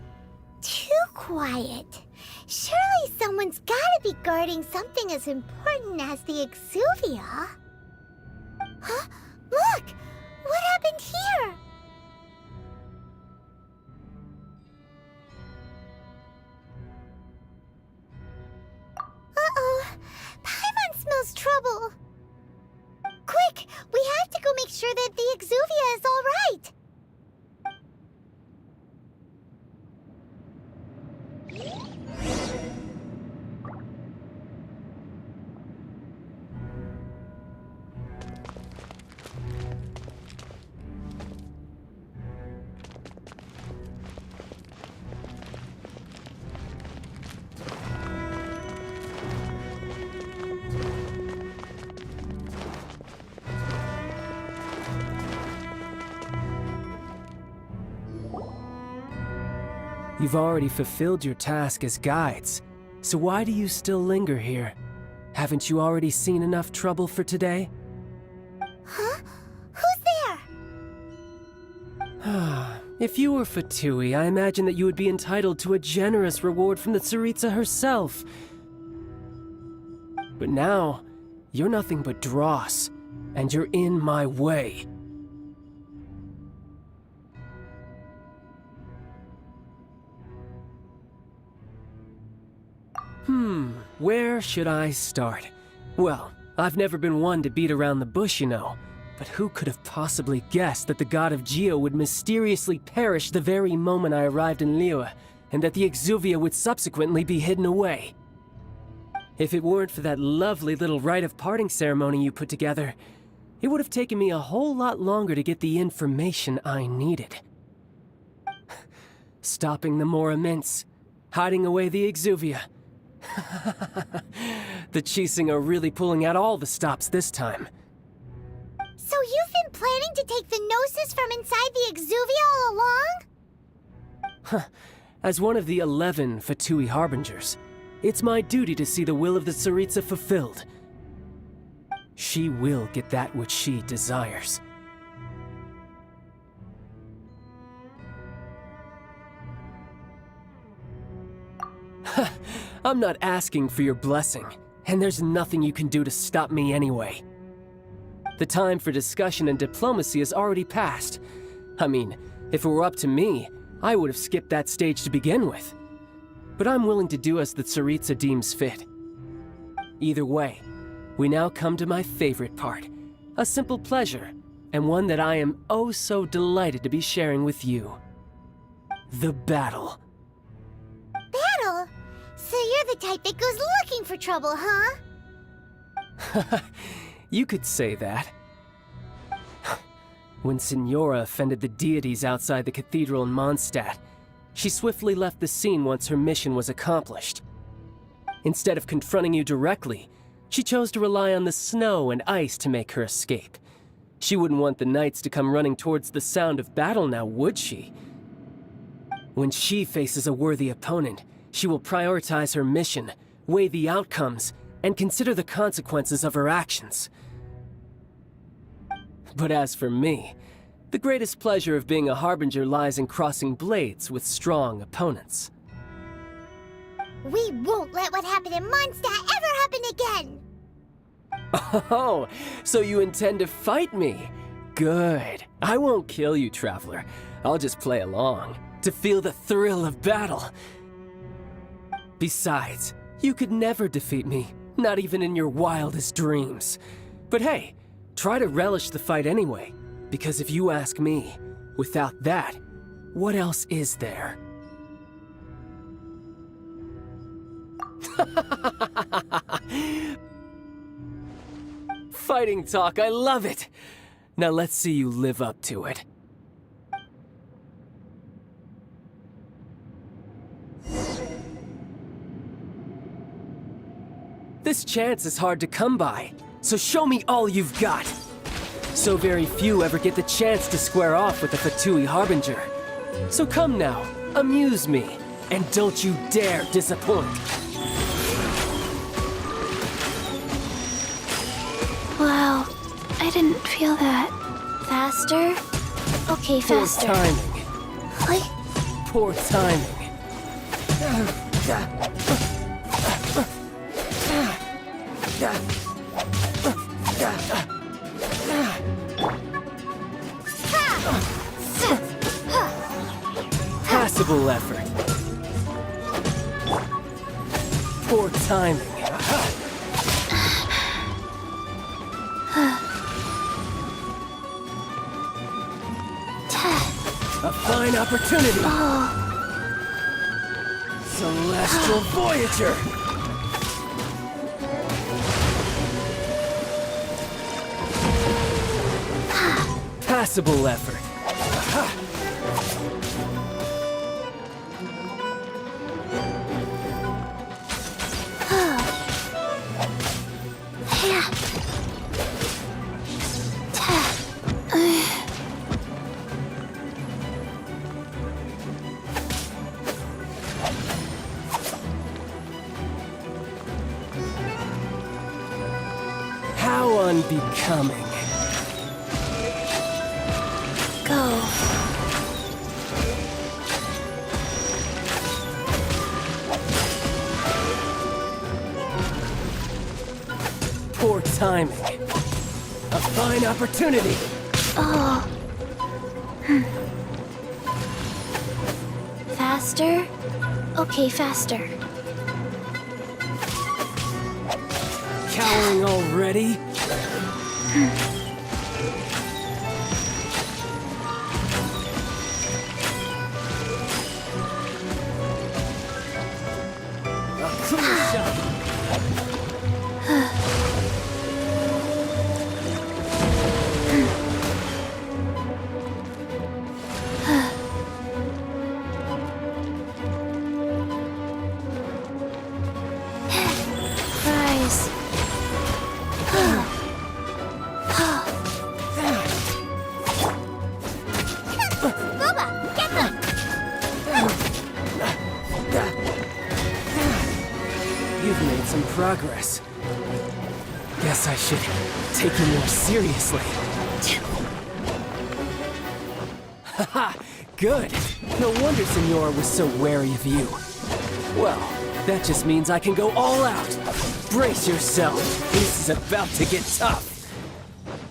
Too quiet. Surely someone's gotta be guarding something as important as the Exuvia. Huh? Look! What happened here? Uh-oh. Paimon smells trouble. Quick! We have to go make sure that the Exuvia is all right. You've already fulfilled your task as guides, so why do you still linger here? Haven't you already seen enough trouble for today? Huh? Who's there? If you were Fatui, I imagine that you would be entitled to a generous reward from the Tsaritsa herself. But now, you're nothing but dross, and you're in my way. Where should I start? Well, I've never been one to beat around the bush, you know. But who could have possibly guessed that the god of Geo would mysteriously perish the very moment I arrived in Liyue, and that the Exuvia would subsequently be hidden away? If it weren't for that lovely little rite of parting ceremony you put together, it would have taken me a whole lot longer to get the information I needed. Stopping the Mora mints, hiding away the Exuvia. The Qixing are really pulling out all the stops this time. So you've been planning to take the Gnosis from inside the Exuvia all along? As one of the 11 Fatui Harbingers, it's my duty to see the will of the Tsaritsa fulfilled. She will get that which she desires. I'm not asking for your blessing, and there's nothing you can do to stop me anyway. The time for discussion and diplomacy has already passed. I mean, if it were up to me, I would have skipped that stage to begin with. But I'm willing to do as the Tsaritsa deems fit. Either way, we now come to my favorite part. A simple pleasure, and one that I am oh so delighted to be sharing with you. The battle. Battle? So you're the type that goes looking for trouble, huh? You could say that. When Signora offended the deities outside the cathedral in Mondstadt, she swiftly left the scene once her mission was accomplished. Instead of confronting you directly, she chose to rely on the snow and ice to make her escape. She wouldn't want the knights to come running towards the sound of battle now, would she? When she faces a worthy opponent, she will prioritize her mission, weigh the outcomes, and consider the consequences of her actions. But as for me, the greatest pleasure of being a Harbinger lies in crossing blades with strong opponents. We won't let what happened in Mondstadt ever happen again! Oh, so you intend to fight me? Good. I won't kill you, Traveler. I'll just play along, to feel the thrill of battle. Besides, you could never defeat me, not even in your wildest dreams. But hey, try to relish the fight anyway, because if you ask me, without that, what else is there? Fighting talk, I love it! Now let's see you live up to it. This chance is hard to come by, so show me all you've got. So very few ever get the chance to square off with a Fatui Harbinger. So come now, amuse me, and don't you dare disappoint. Wow, I didn't feel that. Faster? Okay, faster. Poor timing. Like, Poor timing. Passable effort. Poor timing. A fine opportunity. Celestial Voyager. Passable effort. How unbecoming. go. Poor timing. A fine opportunity. Oh. Faster? Okay, faster. Cowering already? A clear shot. Rise. progress. Guess I should take you more seriously. Haha, good. No wonder Senora was so wary of you. Well, that just means I can go all out. Brace yourself. This is about to get tough.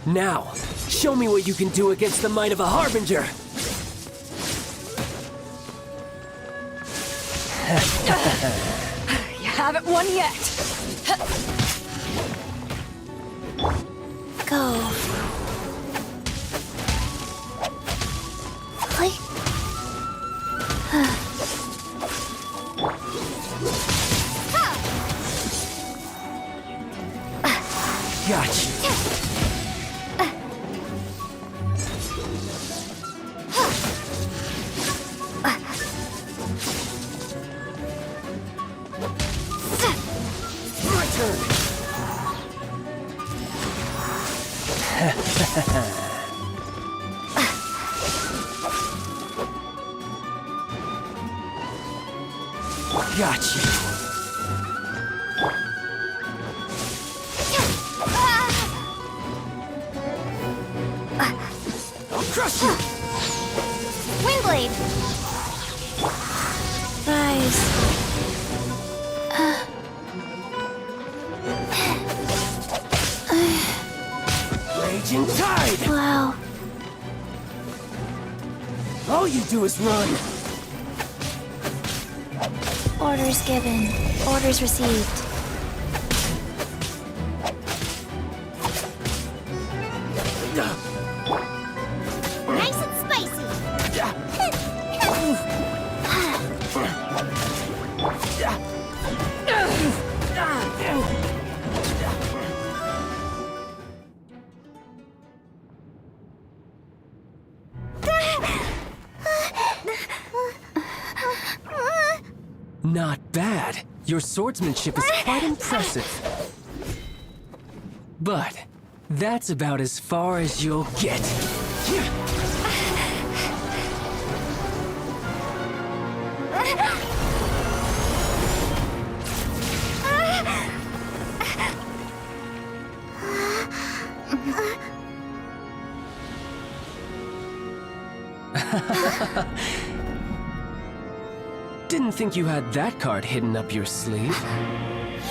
Now, show me what you can do against the might of a Harbinger. You haven't won yet. Go. Like... Gotcha. My turn. Got you. I'll crush you. Windblade! Rise. Raging tide. Wow. All you do is run. Orders given. Orders received. Nice and spicy! Not bad. Your swordsmanship is quite impressive. But that's about as far as you'll get. Didn't think you had that card hidden up your sleeve.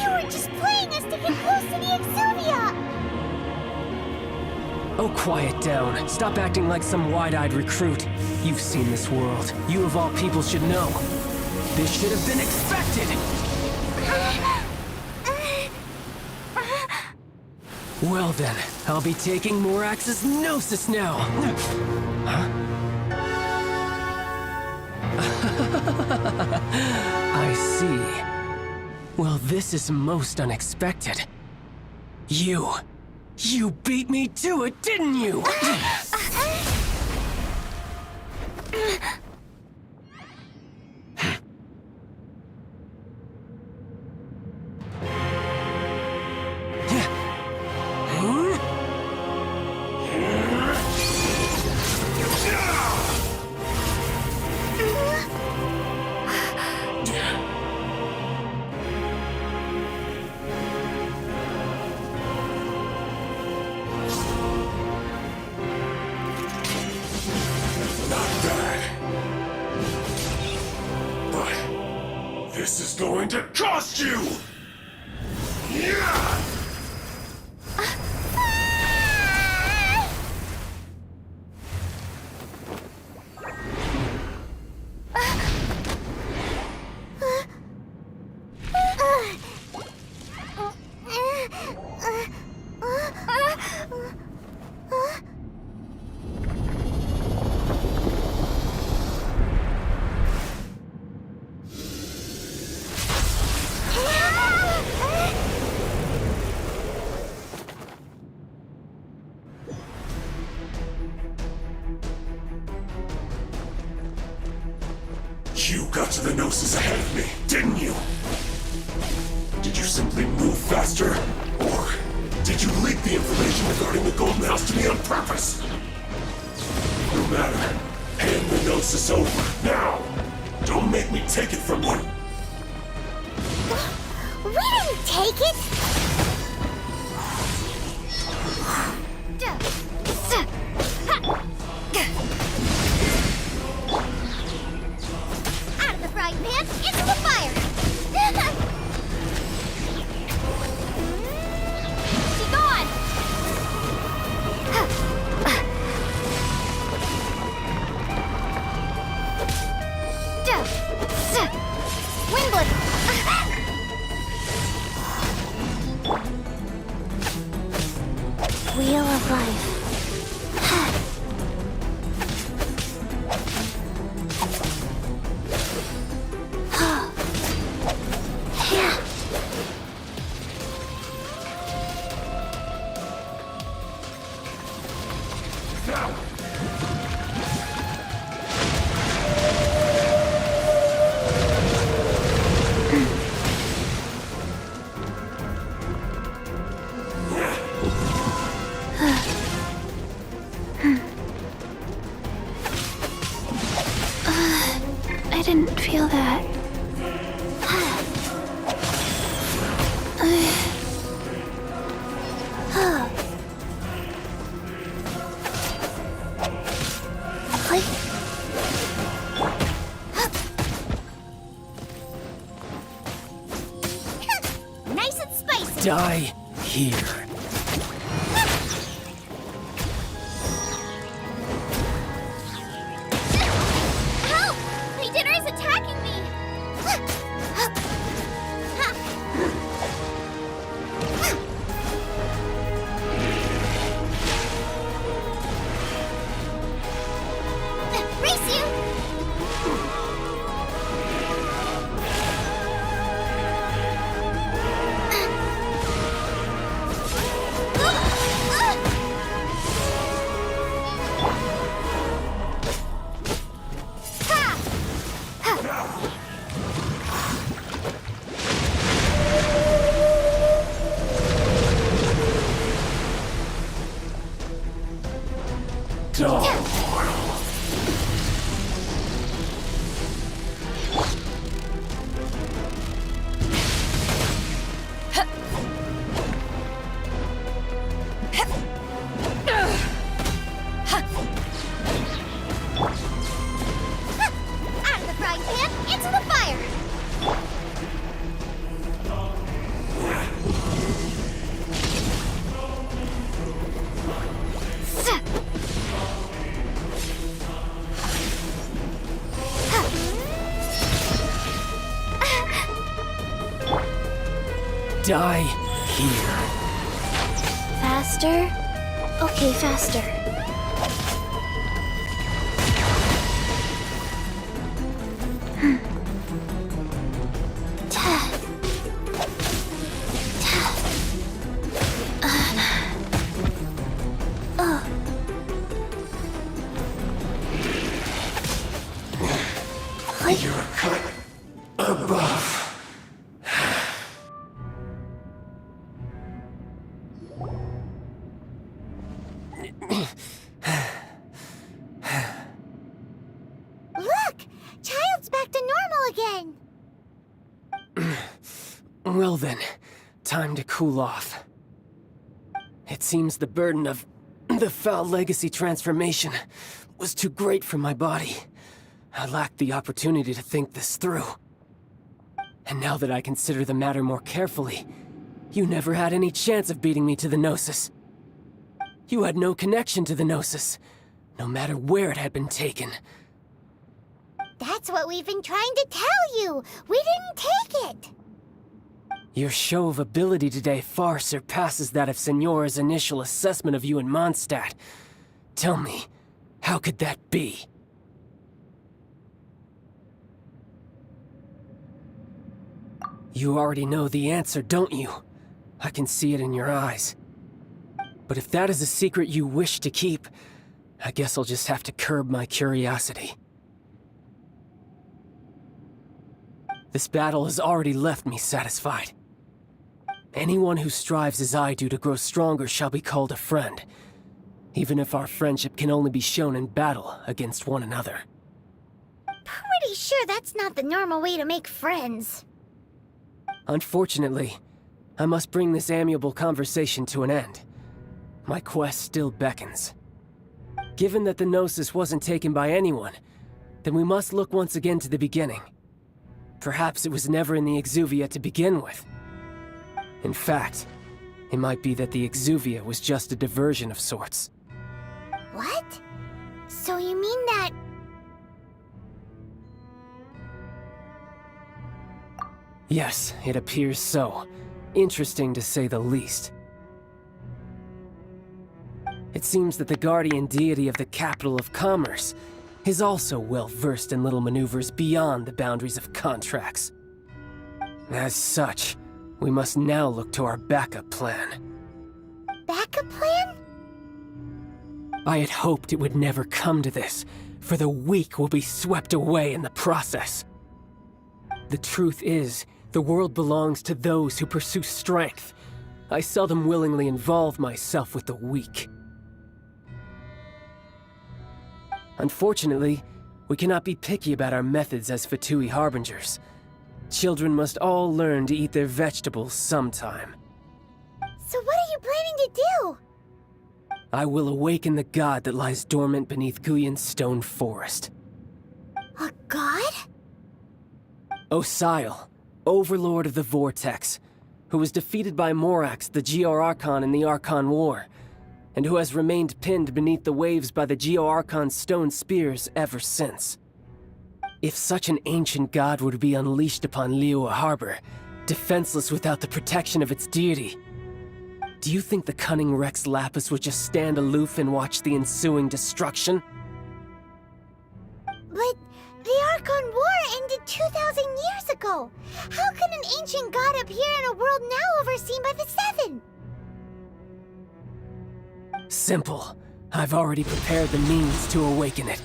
You were just playing us to get close to the Exuvia! Oh, quiet down. Stop acting like some wide-eyed recruit. You've seen this world. You of all people should know. This should have been expected! Well then, I'll be taking Morax's Gnosis now! Huh? I see. Well, this is most unexpected. You beat me to it, didn't you? This is going to cost you! Yeah! You got to the Gnosis ahead of me, didn't you? Did you simply move faster? Or did you leak the information regarding the Golden House to me on purpose? No matter. Hand the Gnosis over, now! Don't make me take it from you! We didn't take it! Out of the frying pan, into the fire! She gone! Windblade! Wheel of Life. I didn't feel that. Nice and spicy. Die here. Help! My dinner is attacking me! Race you! Out of the frying pan, into the fire! Die here. Faster? Okay, faster. You're a cut above. Look! Child's back to normal again! Well then, time to cool off. It seems the burden of the foul legacy transformation was too great for my body. I lacked the opportunity to think this through. And now that I consider the matter more carefully, you never had any chance of beating me to the Gnosis. You had no connection to the Gnosis, no matter where it had been taken. That's what we've been trying to tell you! We didn't take it! Your show of ability today far surpasses that of Signora's initial assessment of you in Mondstadt. Tell me, how could that be? You already know the answer, don't you? I can see it in your eyes. But if that is a secret you wish to keep, I guess I'll just have to curb my curiosity. This battle has already left me satisfied. Anyone who strives as I do to grow stronger shall be called a friend, even if our friendship can only be shown in battle against one another. Pretty sure that's not the normal way to make friends. Unfortunately, I must bring this amiable conversation to an end. My quest still beckons. Given that the Gnosis wasn't taken by anyone, then we must look once again to the beginning. Perhaps it was never in the Exuvia to begin with. In fact, it might be that the Exuvia was just a diversion of sorts. What? So you mean that... Yes, it appears so. Interesting to say the least. It seems that the guardian deity of the capital of commerce is also well versed in little maneuvers beyond the boundaries of contracts. As such, we must now look to our backup plan. Backup plan? I had hoped it would never come to this, for the weak will be swept away in the process. The truth is, the world belongs to those who pursue strength. I seldom willingly involve myself with the weak. Unfortunately, we cannot be picky about our methods as Fatui Harbingers. Children must all learn to eat their vegetables sometime. So what are you planning to do? I will awaken the god that lies dormant beneath Guyon's stone forest. A god? Osial, overlord of the Vortex, who was defeated by Morax, the Geo-Archon in the Archon War, and who has remained pinned beneath the waves by the Geo-Archon's stone spears ever since. If such an ancient god were to be unleashed upon Liyue Harbor, defenseless without the protection of its deity, do you think the cunning Rex Lapis would just stand aloof and watch the ensuing destruction? But the Archon War ended 2,000 years ago. How can an ancient god appear in a world now overseen by the Seven? Simple. I've already prepared the means to awaken it.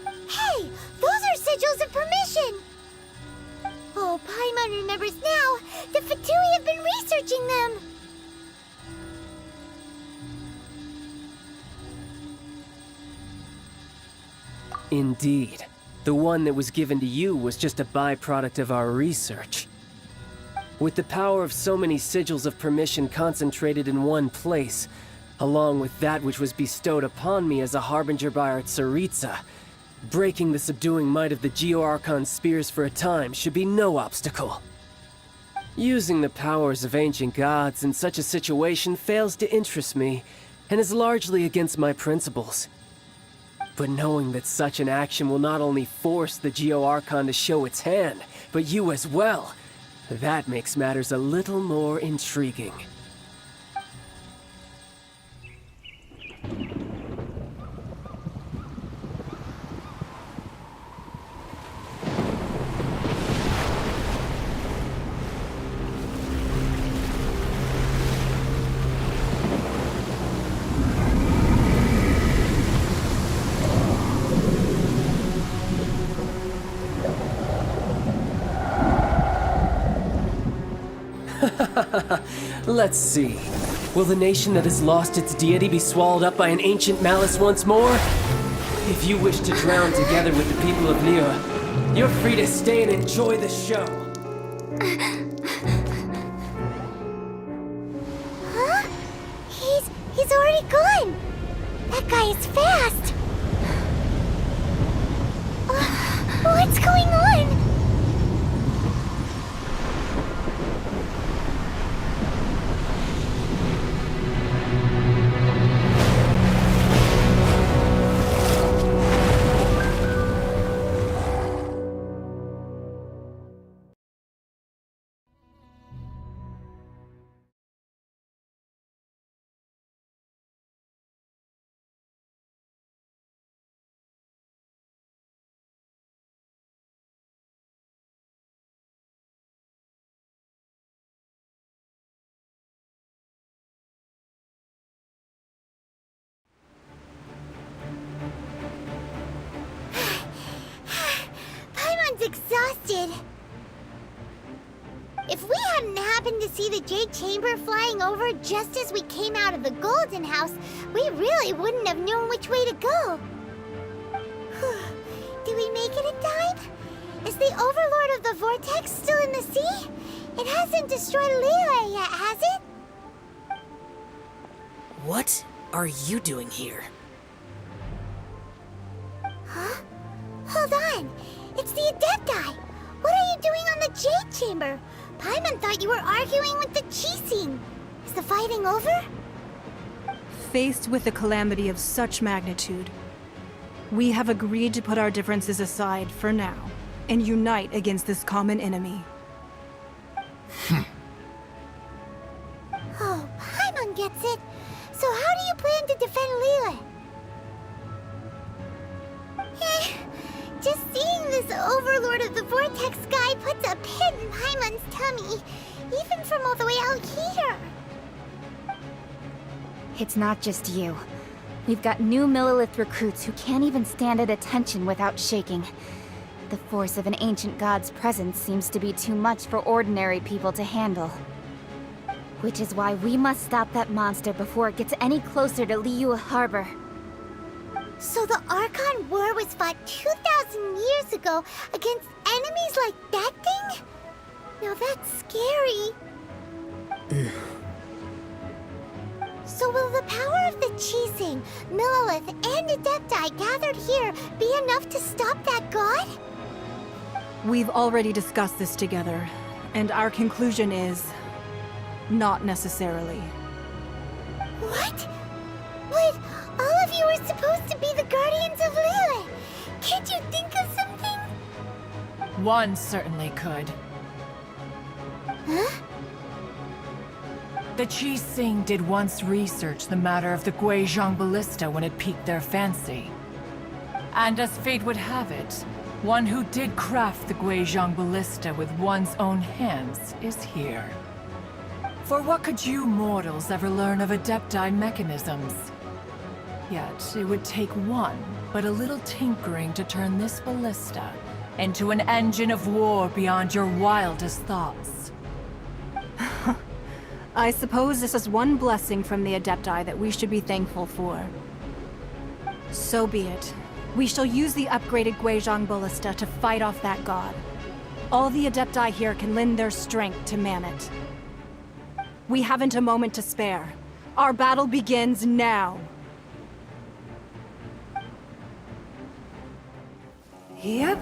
Hey, those are sigils of permission! Oh, Paimon remembers now. The Fatui have been researching them. Indeed. The one that was given to you was just a byproduct of our research. With the power of so many sigils of permission concentrated in one place, along with that which was bestowed upon me as a harbinger by our Tsaritsa, breaking the subduing might of the Geo-Archon spears for a time should be no obstacle. Using the powers of ancient gods in such a situation fails to interest me, and is largely against my principles. But knowing that such an action will not only force the Geo-Archon to show its hand, but you as well, that makes matters a little more intriguing. Let's see. Will the nation that has lost its deity be swallowed up by an ancient malice once more? If you wish to drown together with the people of Liyue, you're free to stay and enjoy the show. Huh? He's already gone. That guy is fast. What's going on? Exhausted. If we hadn't happened to see the Jade Chamber flying over just as we came out of the Golden House, we really wouldn't have known which way to go. Do we make it in time? Is the Overlord of the Vortex still in the sea? It hasn't destroyed Liyue yet, has it? What are you doing here? Huh? Hold on. It's the Adepti. What are you doing on the Jade Chamber? Paimon thought you were arguing with the Qixing. Is the fighting over? Faced with a calamity of such magnitude, we have agreed to put our differences aside for now and unite against this common enemy. Oh, Paimon gets it. So how do you plan to defend Liyue? Just seeing this Overlord of the Vortex guy puts a pit in Paimon's tummy, even from all the way out here. It's not just you. We've got new Millelith recruits who can't even stand at attention without shaking. The force of an ancient god's presence seems to be too much for ordinary people to handle. Which is why we must stop that monster before it gets any closer to Liyue Harbor. So the Archeon War was fought 2,000 years ago against enemies like that thing? Now that's scary. So will the power of the Qixing, Millelith, and Adepti gathered here be enough to stop that god? We've already discussed this together, and our conclusion is... not necessarily. What? But all of you are supposed to be the guardians of Liyue. Can't you think of something? One certainly could. Huh? The Qixing did once research the matter of the Guizhong Ballista when it piqued their fancy. And as fate would have it, one who did craft the Guizhong Ballista with one's own hands is here. For what could you mortals ever learn of Adepti mechanisms? Yet, it would take one, but a little tinkering to turn this ballista into an engine of war beyond your wildest thoughts. I suppose this is one blessing from the Adepti that we should be thankful for. So be it. We shall use the upgraded Guizhong Ballista to fight off that god. All the Adepti here can lend their strength to man it. We haven't a moment to spare. Our battle begins now. Yep.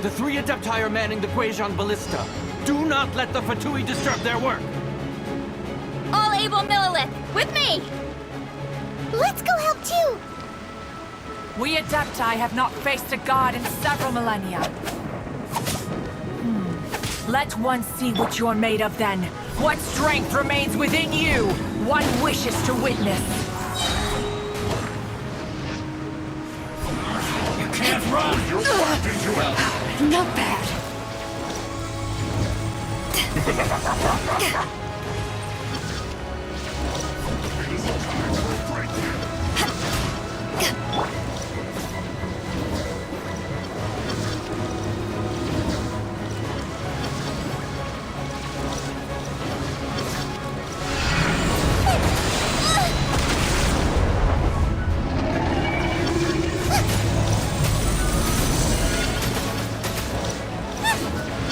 The three Adepti are manning the Guizhong Ballista. Do not let the Fatui disturb their work! All able Millelith, with me! Let's go help too! We Adepti have not faced a god in several millennia. Let one see what you're made of then. What strength remains within you? One wishes to witness. You can't run! You're locked into it! Not bad.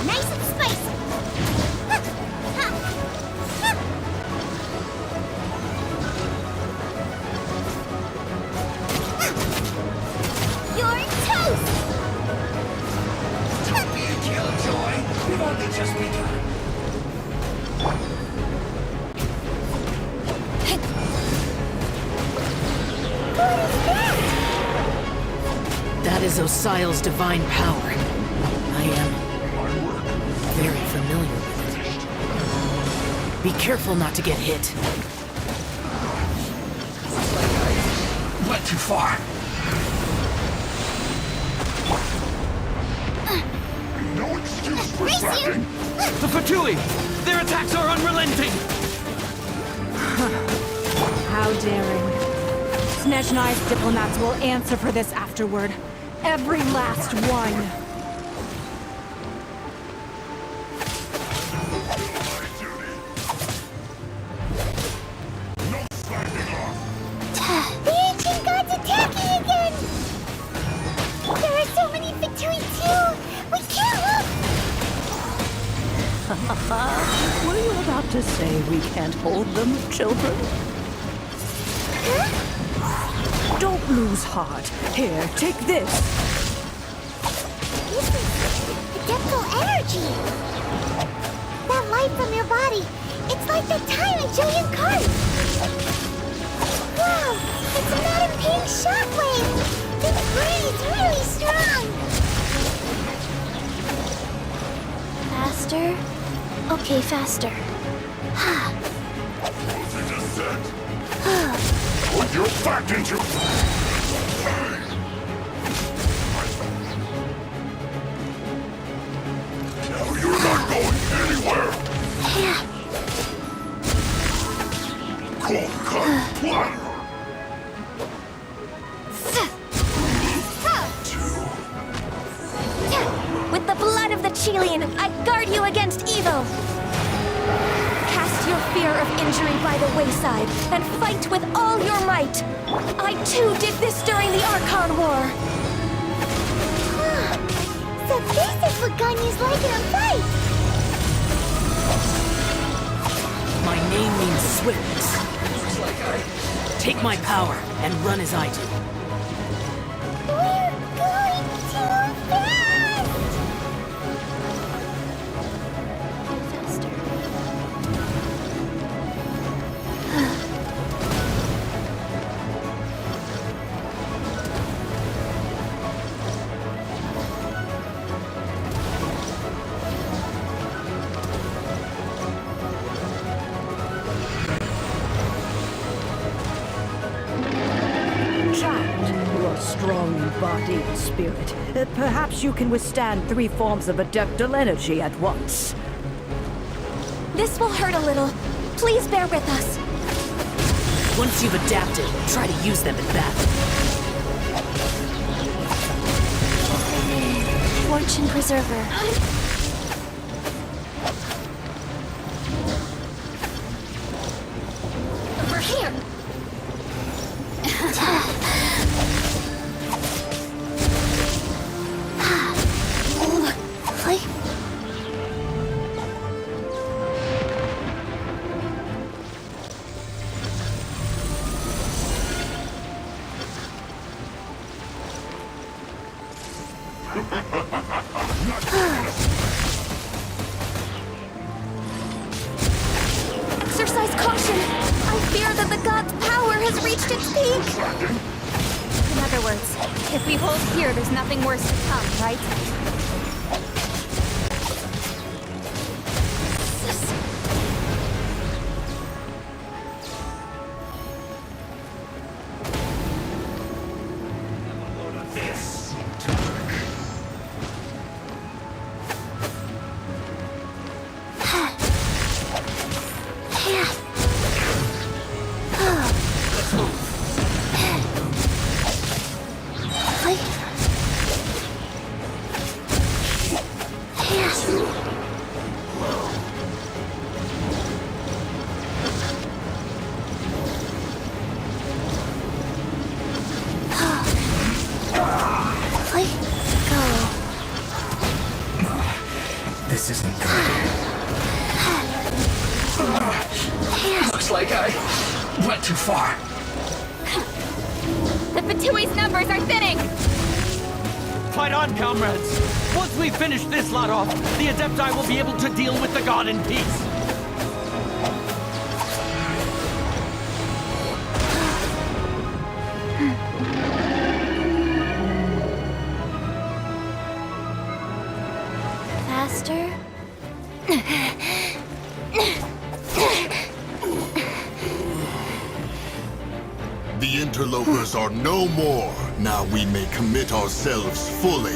Nice and spicy! just begun. That is Osial's divine power. I am very familiar with it. Be careful not to get hit. Went too far. No excuse for slacking. The Fatui! Their attacks are unrelenting! How daring. Snezhnai's diplomats will answer for this afterward. Every last one. The ancient god's attacking again! There are so many Fatui too! We can't look! Were you about to say we can't hold them, children? Huh? Don't lose heart. Here, take this. This is adeptal energy! That light from your body, it's like the time in Julian Cart! Wow! It's a Madam Pink shockwave! This brain's really strong! Faster? Okay, faster. What you just said? Put your back into... Now you're not going anywhere! Cold cut platter! With the blood of the Chilean, I guard you against evil! Cast your fear of injury by the wayside, and fight with all your might! I too did this during the Archeon War! So this is what Ganyu's like in a fight! My name means swiftness. Take my power and run as I do. We're going too fast! Child, you are strong in body and spirit. Perhaps you can withstand 3 forms of adeptal energy at once. This will hurt a little. Please bear with us. Once you've adapted, try to use them in battle. Fortune Preserver. Over here! Exercise caution! I fear that the god's power has reached its peak! In other words, if we hold here, there's nothing worse to come, right? This isn't good. Looks like I went too far. The Fatui's numbers are thinning! Fight on, comrades! Once we finish this lot off, the Adepti will be able to deal with the god in peace. Faster? The interlopers are no more. Now we may commit ourselves fully.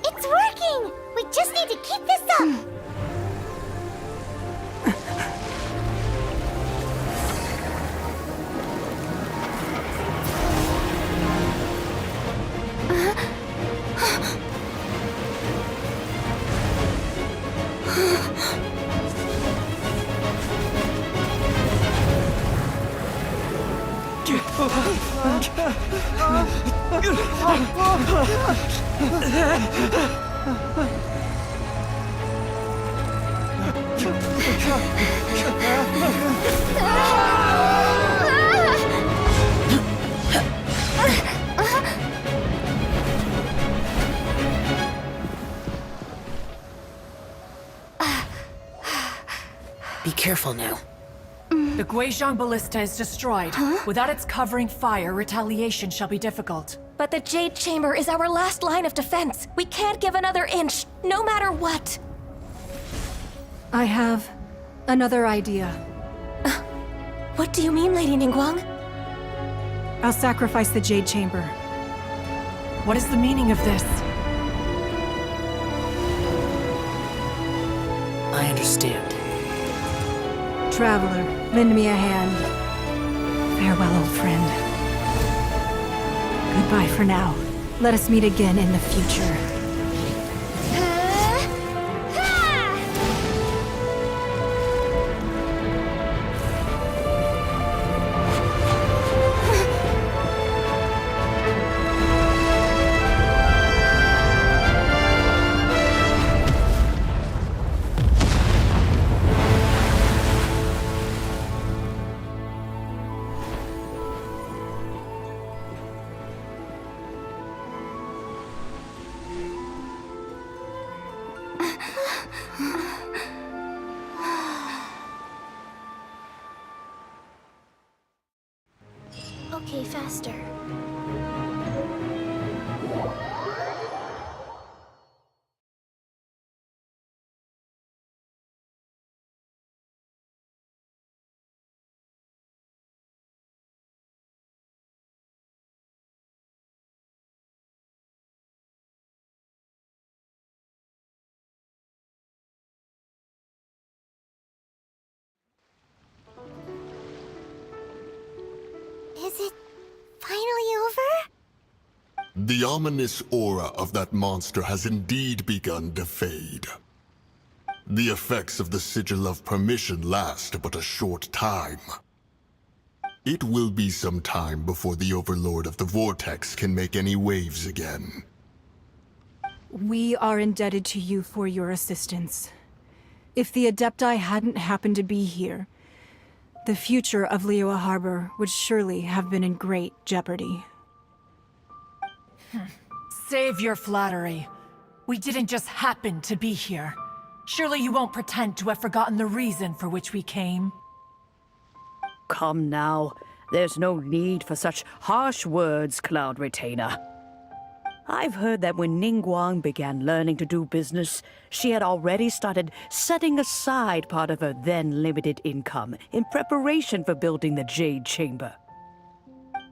It's working! We just need to keep this up! Be careful now. The Guizhong Ballista is destroyed. Without its covering fire, retaliation shall be difficult. But the Jade Chamber is our last line of defense. We can't give another inch, no matter what. I have another idea. What do you mean, Lady Ningguang? I'll sacrifice the Jade Chamber. What is the meaning of this? I understand. Traveler, lend me a hand. Farewell, old friend. Goodbye for now. Let us meet again in the future. Okay, faster. Is it finally over? The ominous aura of that monster has indeed begun to fade. The effects of the Sigil of Permission last but a short time. It will be some time before the Overlord of the Vortex can make any waves again. We are indebted to you for your assistance. If the Adepti hadn't happened to be here, the future of Liyue Harbor would surely have been in great jeopardy. Save your flattery. We didn't just happen to be here. Surely you won't pretend to have forgotten the reason for which we came. Come now. There's no need for such harsh words, Cloud Retainer. I've heard that when Ningguang began learning to do business, she had already started setting aside part of her then limited income in preparation for building the Jade Chamber.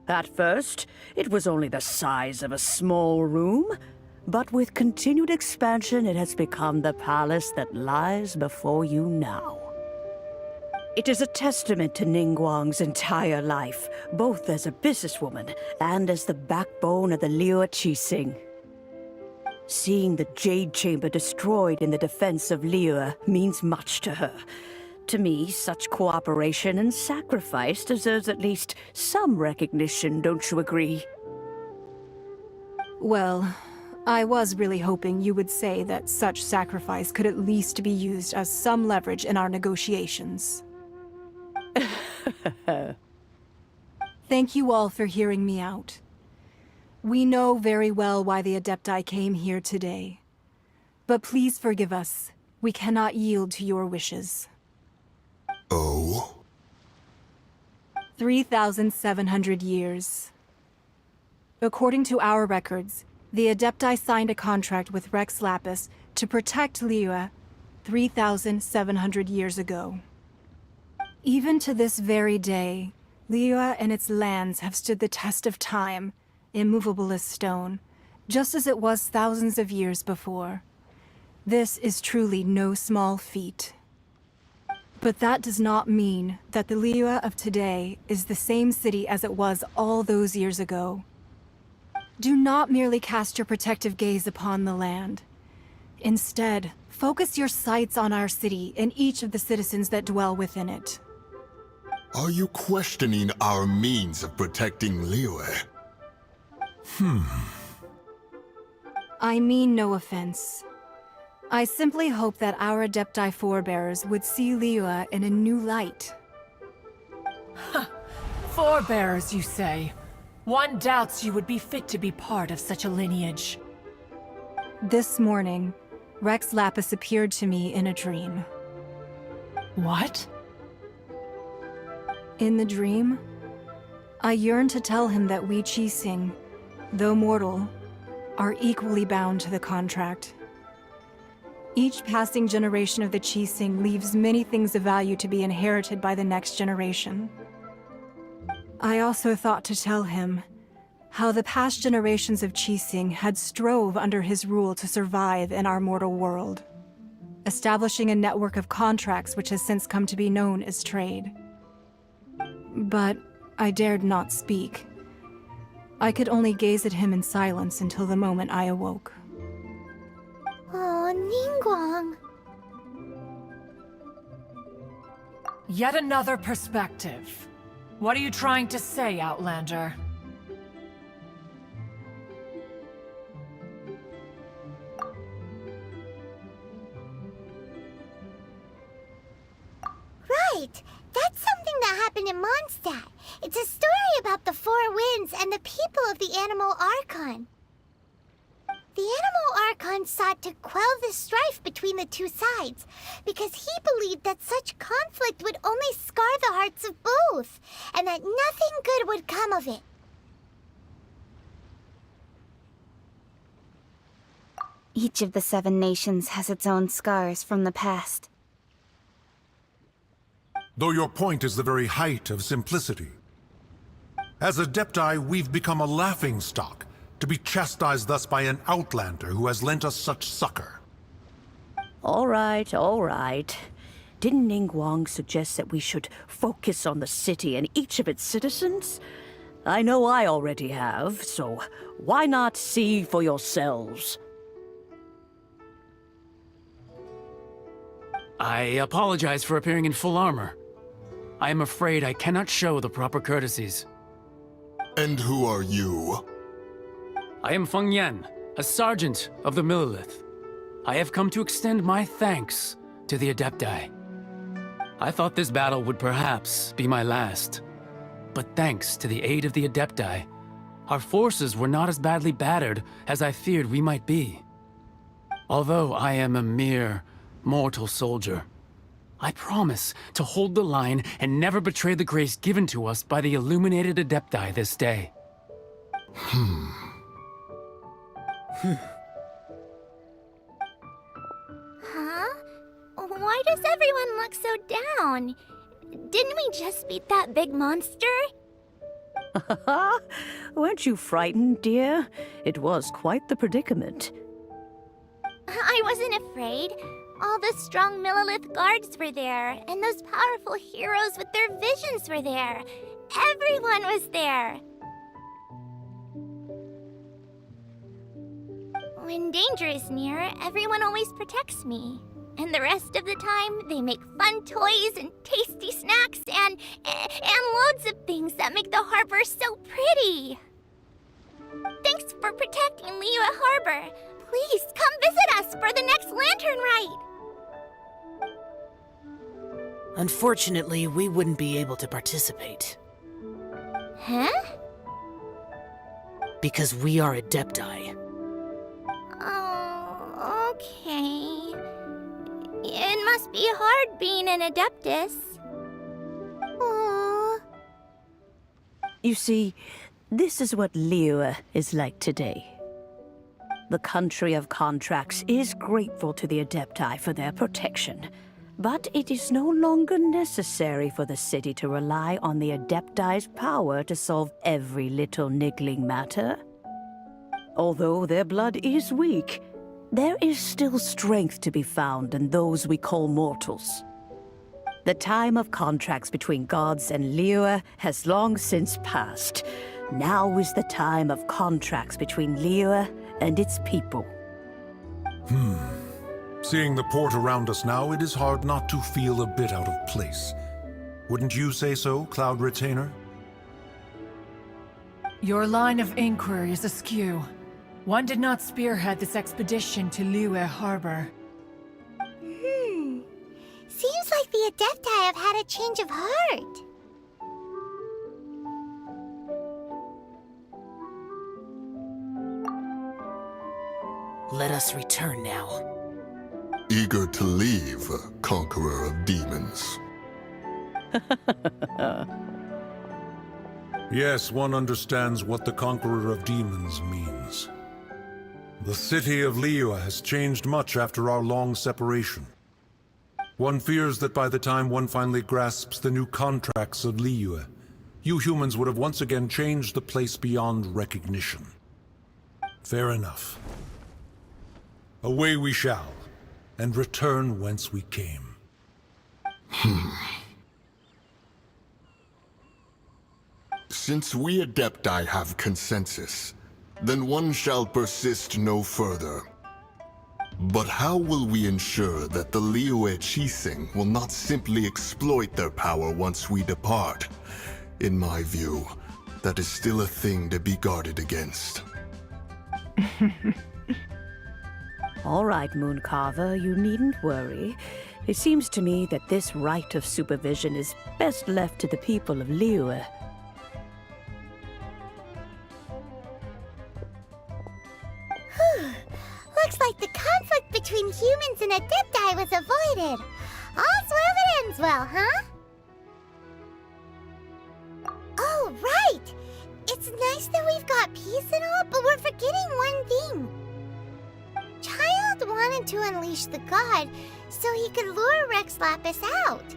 At first, it was only the size of a small room, but with continued expansion, it has become the palace that lies before you now. It is a testament to Ningguang's entire life, both as a businesswoman and as the backbone of the Liyue Qixing. Seeing the Jade Chamber destroyed in the defense of Liyue means much to her. To me, such cooperation and sacrifice deserves at least some recognition, don't you agree? Well, I was really hoping you would say that such sacrifice could at least be used as some leverage in our negotiations. Thank you all for hearing me out. We know very well why the Adepti came here today. But please forgive us. We cannot yield to your wishes. Oh? 3,700 years. According to our records, the Adepti signed a contract with Rex Lapis to protect Liyue 3,700 years ago. Even to this very day, Liyue and its lands have stood the test of time, immovable as stone, just as it was thousands of years before. This is truly no small feat. But that does not mean that the Liyue of today is the same city as it was all those years ago. Do not merely cast your protective gaze upon the land. Instead, focus your sights on our city and each of the citizens that dwell within it. Are you questioning our means of protecting Liyue? I mean no offense. I simply hope that our Adepti forebears would see Liyue in a new light. Forebears, you say? One doubts you would be fit to be part of such a lineage. This morning, Rex Lapis appeared to me in a dream. What? In the dream, I yearned to tell him that we Qixing, though mortal, are equally bound to the contract. Each passing generation of the Qixing leaves many things of value to be inherited by the next generation. I also thought to tell him how the past generations of Qixing had strove under his rule to survive in our mortal world, establishing a network of contracts which has since come to be known as trade. But I dared not speak. I could only gaze at him in silence until the moment I awoke. Oh, Ningguang. Yet another perspective. What are you trying to say, Outlander? Right! That's something that happened in Mondstadt. It's a story about the Four Winds and the people of the Animal Archon. The Animal Archon sought to quell the strife between the two sides, because he believed that such conflict would only scar the hearts of both, and that nothing good would come of it. Each of the 7 nations has its own scars from the past. Though your point is the very height of simplicity. As Adepti, we've become a laughingstock, to be chastised thus by an outlander who has lent us such succor. All right, all right. Didn't Ningguang suggest that we should focus on the city and each of its citizens? I know I already have, so why not see for yourselves? I apologize for appearing in full armor. I am afraid I cannot show the proper courtesies. And who are you? I am Feng Yan, a sergeant of the Millelith. I have come to extend my thanks to the Adepti. I thought this battle would perhaps be my last. But thanks to the aid of the Adepti, our forces were not as badly battered as I feared we might be. Although I am a mere mortal soldier, I promise to hold the line and never betray the grace given to us by the illuminated Adepti this day. Huh? Why does everyone look so down? Didn't we just beat that big monster? Weren't you frightened, dear? It was quite the predicament. I wasn't afraid. All the strong Millelith guards were there, and those powerful heroes with their visions were there. Everyone was there. When danger is near, everyone always protects me. And the rest of the time, they make fun toys and tasty snacks and loads of things that make the harbor so pretty. Thanks for protecting Liyue Harbor. Please come visit us for the next lantern rite. Unfortunately, we wouldn't be able to participate. Huh? Because we are Adepti. Oh, okay. It must be hard being an Adeptus. Aww. You see, this is what Liyue is like today. The country of contracts is grateful to the Adepti for their protection, but it is no longer necessary for the city to rely on the Adepti's power to solve every little niggling matter. Although their blood is weak, there is still strength to be found in those we call mortals. The time of contracts between gods and Liyue has long since passed. Now is the time of contracts between Liyue and its people. Seeing the port around us now, it is hard not to feel a bit out of place. Wouldn't you say so, Cloud Retainer? Your line of inquiry is askew. One did not spearhead this expedition to Liyue Harbor. Seems like the Adepti have had a change of heart. Let us return now. Eager to leave, Conqueror of Demons. Yes, one understands what the Conqueror of Demons means. The city of Liyue has changed much after our long separation. One fears that by the time one finally grasps the new contracts of Liyue, you humans would have once again changed the place beyond recognition. Fair enough. Away we shall, and return whence we came. Since we Adepti have consensus, then one shall persist no further. But how will we ensure that the Liyue Qixing will not simply exploit their power once we depart? In my view, that is still a thing to be guarded against. All right, Mooncarver, you needn't worry. It seems to me that this right of supervision is best left to the people of Liyue. Looks like the conflict between humans and Adepti was avoided. All's well that ends well, huh? Oh, right! It's nice that we've got peace and all, but we're forgetting one thing. Child wanted to unleash the god so he could lure Rex Lapis out.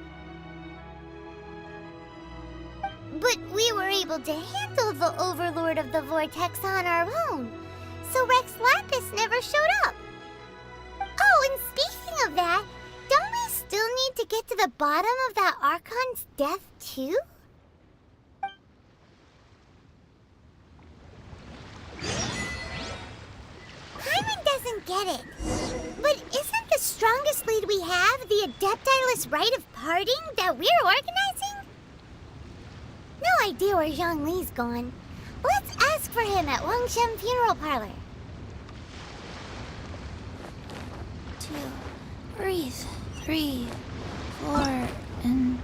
But we were able to handle the Overlord of the Vortex on our own, so Rex Lapis never showed up. Oh, and speaking of that, don't we still need to get to the bottom of that Archon's death too? Paimon doesn't get it. But isn't the strongest lead we have the Adeptiless Rite of Parting that we're organizing? No idea where Zhongli's gone. Let's ask for him at Wangshem Funeral Parlor. Breathe. 3, 4, and...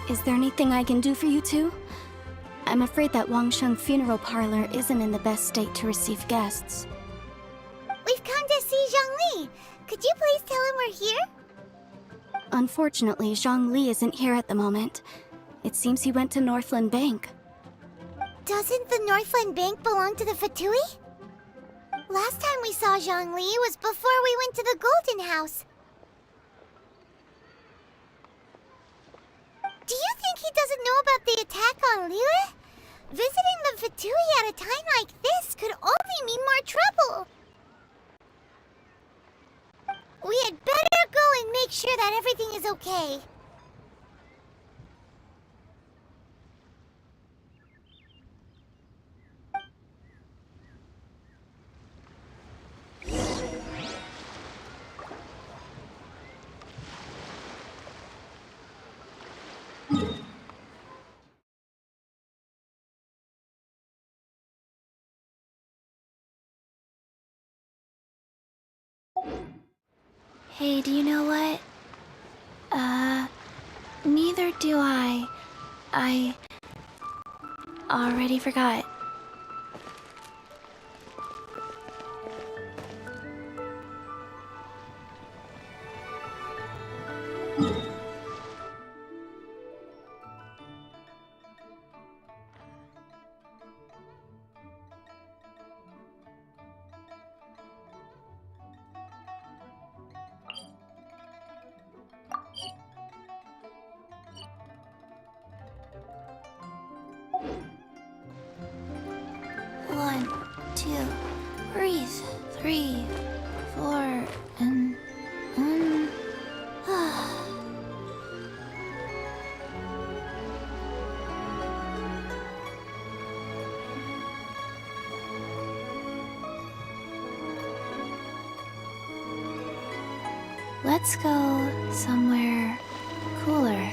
Is there anything I can do for you two? I'm afraid that Wangsheng Funeral Parlor isn't in the best state to receive guests. We've come to see Zhongli. Could you please tell him we're here? Unfortunately, Zhongli isn't here at the moment. It seems he went to Northland Bank. Doesn't the Northland Bank belong to the Fatui? Last time we saw Zhongli was before we went to the Golden House. Do you think he doesn't know about the attack on Liyue? Visiting the Fatui at a time like this could only mean more trouble. We had better go and make sure that everything is okay. Hey, do you know what? Neither do I. I already forgot. One, two, breathe. 3, 4, and 1. Let's go somewhere cooler.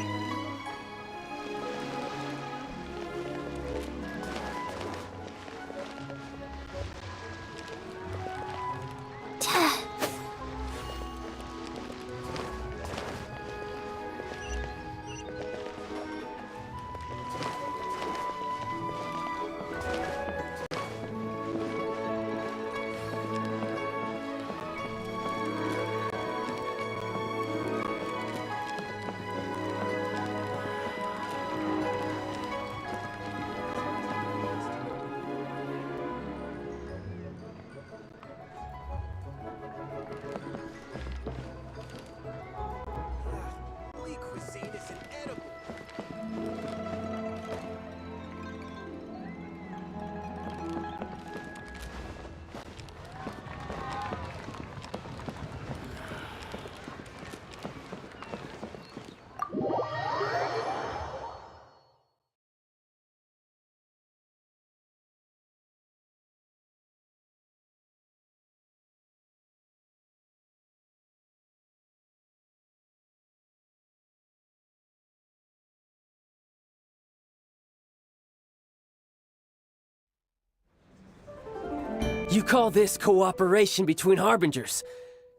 You call this cooperation between Harbingers?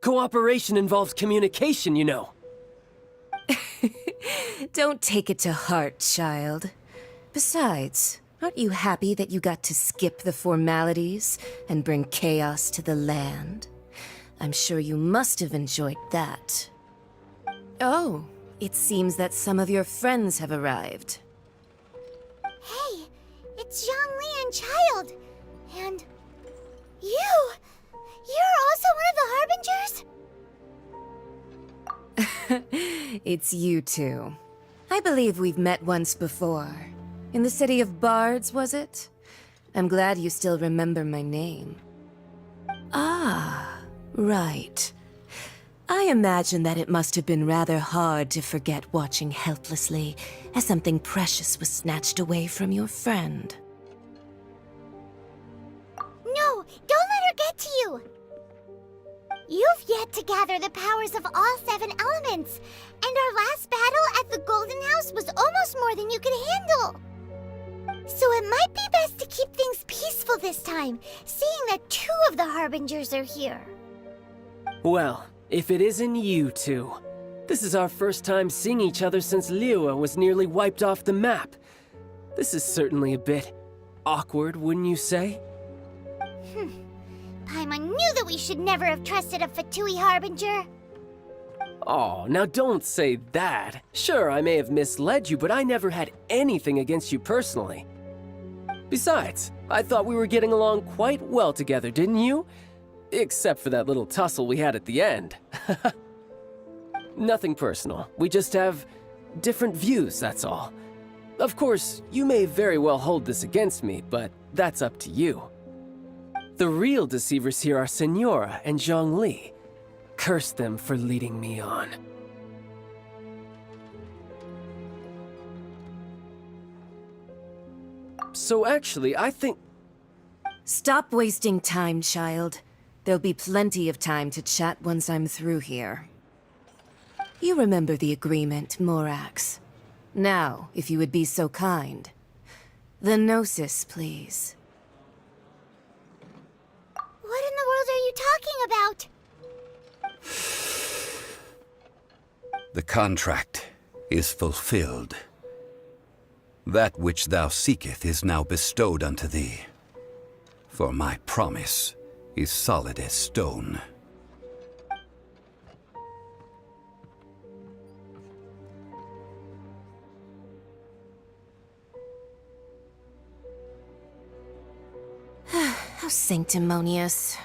Cooperation involves communication, you know. Don't take it to heart, child. Besides, aren't you happy that you got to skip the formalities and bring chaos to the land? I'm sure you must have enjoyed that. Oh, it seems that some of your friends have arrived. Hey, it's Zhongli and Child. And you're also one of the Harbingers? It's you two. I believe we've met once before. In the city of Bards, was it? I'm glad you still remember my name. Ah, right. I imagine that it must have been rather hard to forget watching helplessly as something precious was snatched away from your friend. No, don't let her get to you! You've yet to gather the powers of all 7 elements, and our last battle at the Golden House was almost more than you could handle. So it might be best to keep things peaceful this time, seeing that 2 of the Harbingers are here. Well, if it isn't you two, This is our first time seeing each other since Liyue was nearly wiped off the map. This is certainly a bit awkward, wouldn't you say? Paimon knew that we should never have trusted a Fatui Harbinger. Oh, now don't say that. Sure, I may have misled you, but I never had anything against you personally. Besides, I thought we were getting along quite well together, didn't you? Except for that little tussle we had at the end. Nothing personal. We just have different views, that's all. Of course, you may very well hold this against me, but that's up to you. The real deceivers here are Senora and Zhongli. Curse them for leading me on. So actually, I think... Stop wasting time, child. There'll be plenty of time to chat once I'm through here. You remember the agreement, Morax. Now, if you would be so kind. The Gnosis, please. What in the world are you talking about? The contract is fulfilled. That which thou seeketh is now bestowed unto thee. For my promise is solid as stone. How sanctimonious.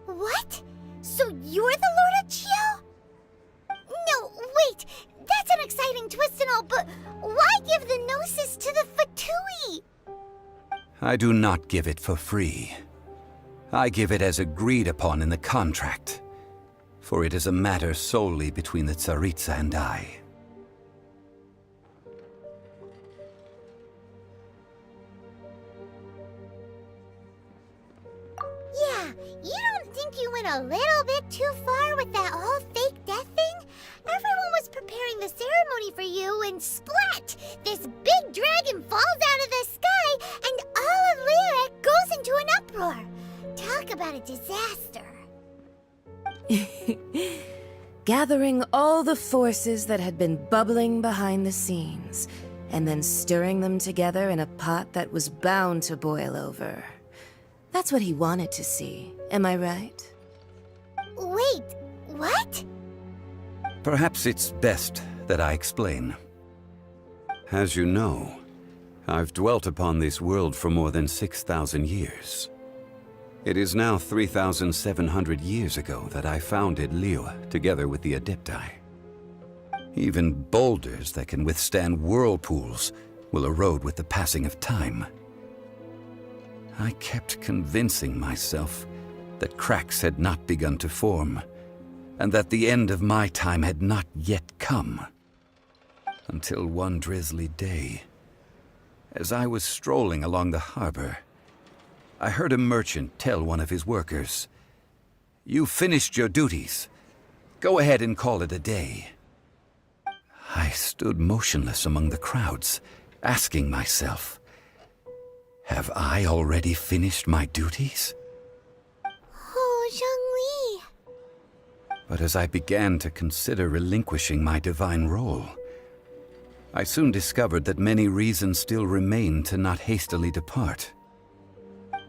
What? So you're the Lord of Geo? No, wait! That's an exciting twist and all, but why give the Gnosis to the Fatui? I do not give it for free. I give it as agreed upon in the contract. For it is a matter solely between the Tsaritsa and I. Yeah, you don't think you went a little bit too far with that whole fake death thing? Everyone was preparing the ceremony for you, and splat! This big dragon falls out of the sky, and all of Liyue goes into an uproar. Talk about a disaster. Gathering all the forces that had been bubbling behind the scenes, and then stirring them together in a pot that was bound to boil over. That's what he wanted to see, am I right? Wait, what? Perhaps it's best that I explain. As you know, I've dwelt upon this world for more than 6,000 years. It is now 3,700 years ago that I founded Liyue together with the Adepti. Even boulders that can withstand whirlpools will erode with the passing of time. I kept convincing myself that cracks had not begun to form, and that the end of my time had not yet come. Until one drizzly day, as I was strolling along the harbor, I heard a merchant tell one of his workers, "You finished your duties. Go ahead and call it a day." I stood motionless among the crowds, asking myself, have I already finished my duties? Oh, Zhongli. But as I began to consider relinquishing my divine role, I soon discovered that many reasons still remained to not hastily depart.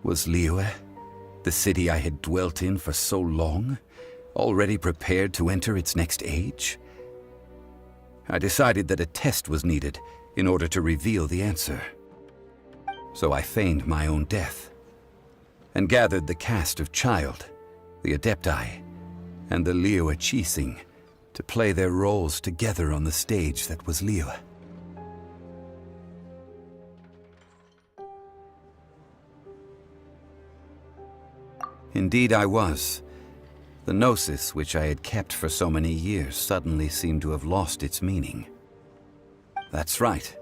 Was Liyue, the city I had dwelt in for so long, already prepared to enter its next age? I decided that a test was needed in order to reveal the answer. So I feigned my own death, and gathered the cast of Child, the Adepti, and the Liyue Qixing to play their roles together on the stage that was Liyue. Indeed I was. The Gnosis, which I had kept for so many years, suddenly seemed to have lost its meaning. That's right,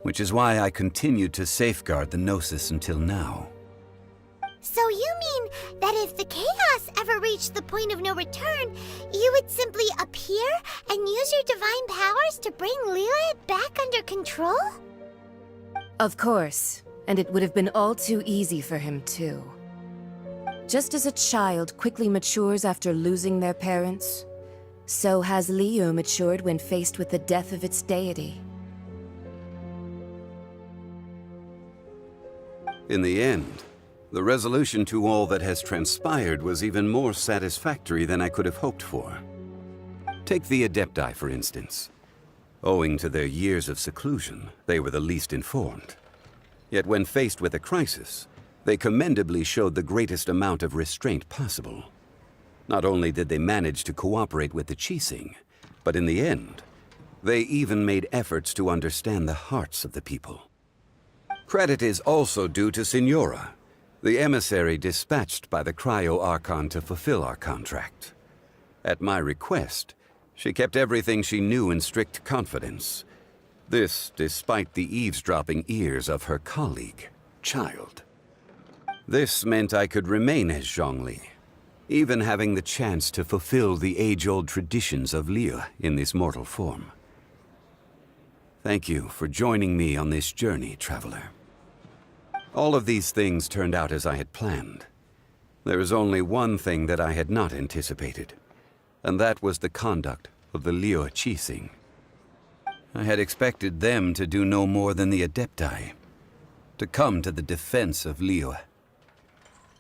which is why I continued to safeguard the Gnosis until now. So you mean that if the chaos ever reached the point of no return, you would simply appear and use your divine powers to bring Liyue back under control? Of course. And it would have been all too easy for him, too. Just as a child quickly matures after losing their parents, so has Liyue matured when faced with the death of its deity. In the end, the resolution to all that has transpired was even more satisfactory than I could have hoped for. Take the Adepti, for instance. Owing to their years of seclusion, they were the least informed. Yet when faced with a crisis, they commendably showed the greatest amount of restraint possible. Not only did they manage to cooperate with the Qixing, but in the end, they even made efforts to understand the hearts of the people. Credit is also due to Signora, the emissary dispatched by the Cryo-Archon to fulfill our contract. At my request, she kept everything she knew in strict confidence. This despite the eavesdropping ears of her colleague, Child. This meant I could remain as Zhongli, even having the chance to fulfill the age-old traditions of Liyue in this mortal form. Thank you for joining me on this journey, Traveler. All of these things turned out as I had planned. There is only one thing that I had not anticipated, and that was the conduct of the Liyue Qixing. I had expected them to do no more than the Adepti, to come to the defense of Liyue.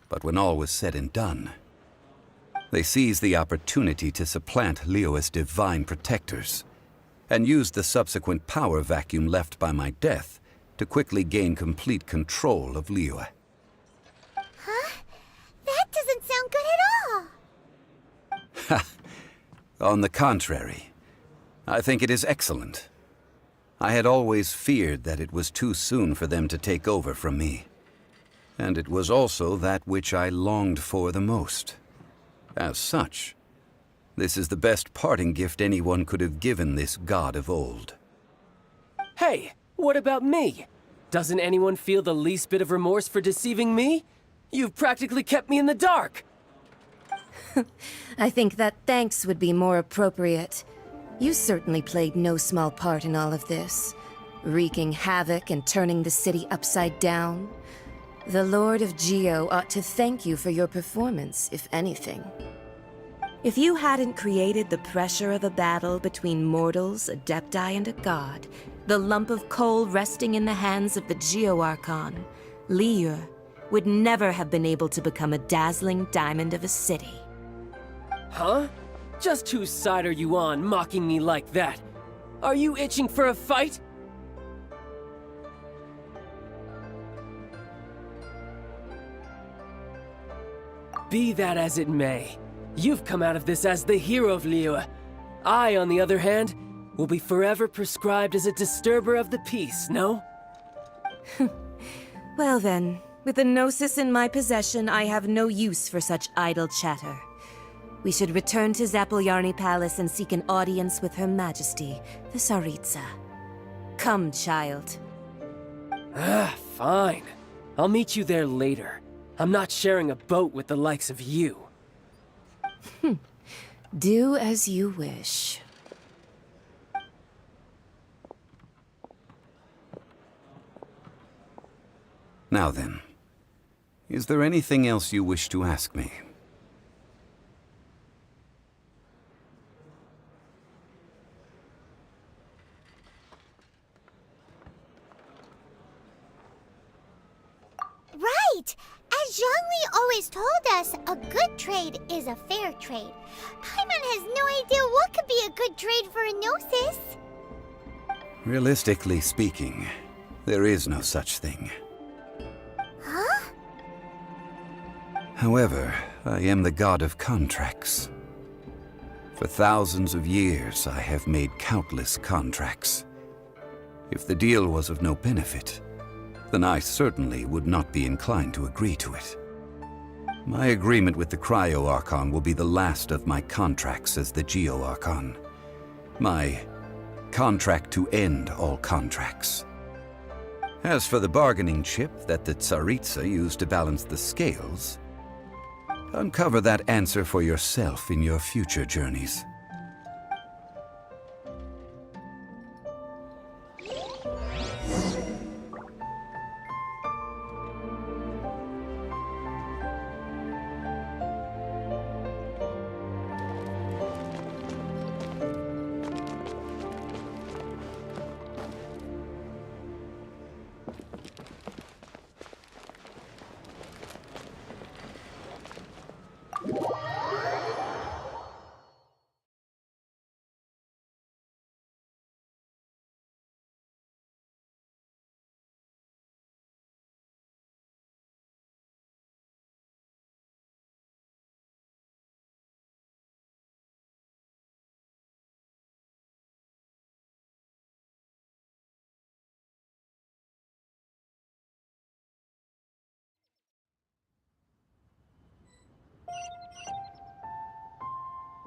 But when all was said and done, they seized the opportunity to supplant Liyue as divine protectors, and used the subsequent power vacuum left by my death to quickly gain complete control of Liyue. Huh? That doesn't sound good at all! Ha! On the contrary, I think it is excellent. I had always feared that it was too soon for them to take over from me. And it was also that which I longed for the most. As such, this is the best parting gift anyone could have given this god of old. Hey, what about me? Doesn't anyone feel the least bit of remorse for deceiving me? You've practically kept me in the dark! I think that thanks would be more appropriate. You certainly played no small part in all of this, wreaking havoc and turning the city upside down. The Lord of Geo ought to thank you for your performance, if anything. If you hadn't created the pressure of a battle between mortals, Adepti, and a god, the lump of coal resting in the hands of the Geo-Archon, Liyue, would never have been able to become a dazzling diamond of a city. Huh? Just whose side are you on, mocking me like that? Are you itching for a fight? Be that as it may, you've come out of this as the hero of Liyue. I, on the other hand, will be forever prescribed as a disturber of the peace, no? Well then, with the Gnosis in my possession, I have no use for such idle chatter. We should return to Zapoljarny Palace and seek an audience with Her Majesty, the Tsaritsa. Come, child. Ah, fine. I'll meet you there later. I'm not sharing a boat with the likes of you. Do as you wish. Now then, is there anything else you wish to ask me? Right! As Zhongli always told us, a good trade is a fair trade. Paimon has no idea what could be a good trade for a Gnosis. Realistically speaking, there is no such thing. Huh? However, I am the god of contracts. For thousands of years, I have made countless contracts. If the deal was of no benefit, then I certainly would not be inclined to agree to it. My agreement with the Cryo-Archon will be the last of my contracts as the Geo-Archon. My contract to end all contracts. As for the bargaining chip that the Tsaritsa used to balance the scales, uncover that answer for yourself in your future journeys.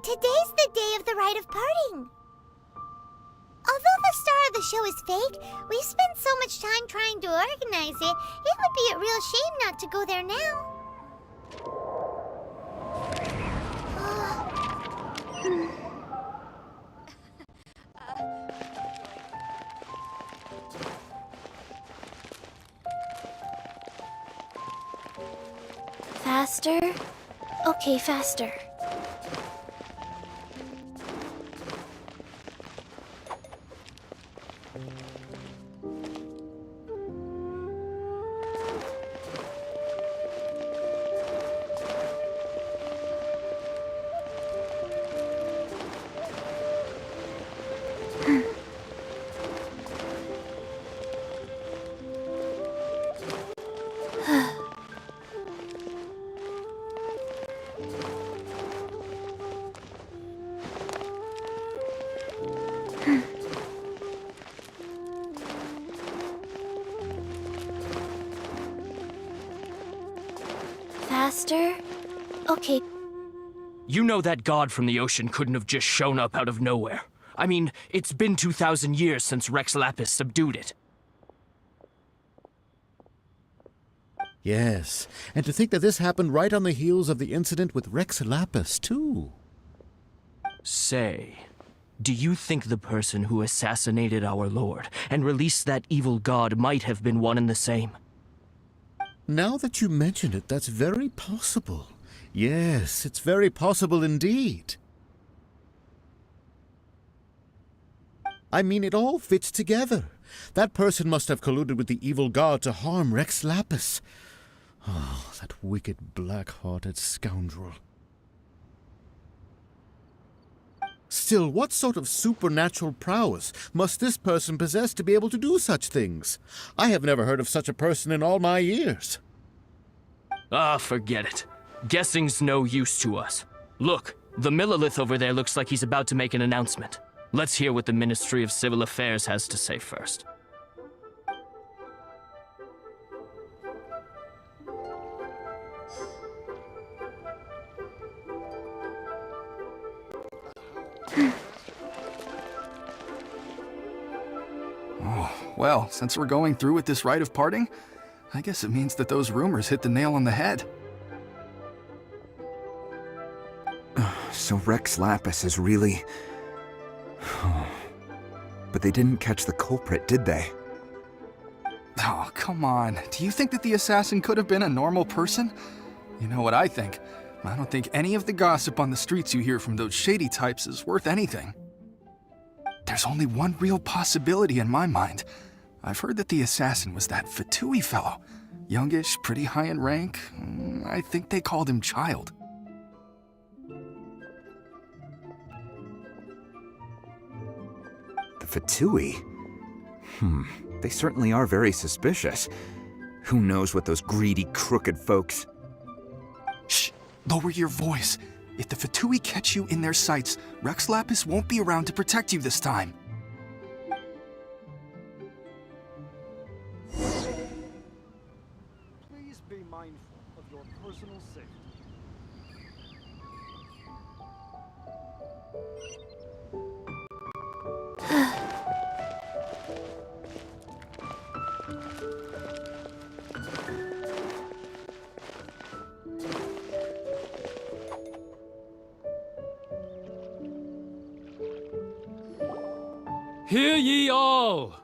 Today's the day of the rite of parting. Although the star of the show is fake, we've spent so much time trying to organize it, it would be a real shame not to go there now. Faster? Okay, faster. Faster? Okay. You know that god from the ocean couldn't have just shown up out of nowhere. I mean, it's been 2,000 years since Rex Lapis subdued it. Yes, and to think that this happened right on the heels of the incident with Rex Lapis, too. Say, do you think the person who assassinated our lord and released that evil god might have been one and the same? Now that you mention it, that's very possible. Yes, it's very possible indeed. I mean, it all fits together. That person must have colluded with the evil god to harm Rex Lapis. Oh, that wicked, black-hearted scoundrel. Still, what sort of supernatural prowess must this person possess to be able to do such things? I have never heard of such a person in all my years. Ah, forget it. Guessing's no use to us. Look, the Millilith over there looks like he's about to make an announcement. Let's hear what the Ministry of Civil Affairs has to say first. Oh, well, since we're going through with this rite of parting, I guess it means that those rumors hit the nail on the head. So Rex Lapis is really... But they didn't catch the culprit, did they? Oh, come on. Do you think that the assassin could have been a normal person? You know what I think. I don't think any of the gossip on the streets you hear from those shady types is worth anything. There's only one real possibility in my mind. I've heard that the assassin was that Fatui fellow. Youngish, pretty high in rank. I think they called him Child. The Fatui? They certainly are very suspicious. Who knows what those greedy, crooked folks... Shh! Lower your voice. If the Fatui catch you in their sights, Rex Lapis won't be around to protect you this time. Please be mindful of your personal safety. Hear ye all,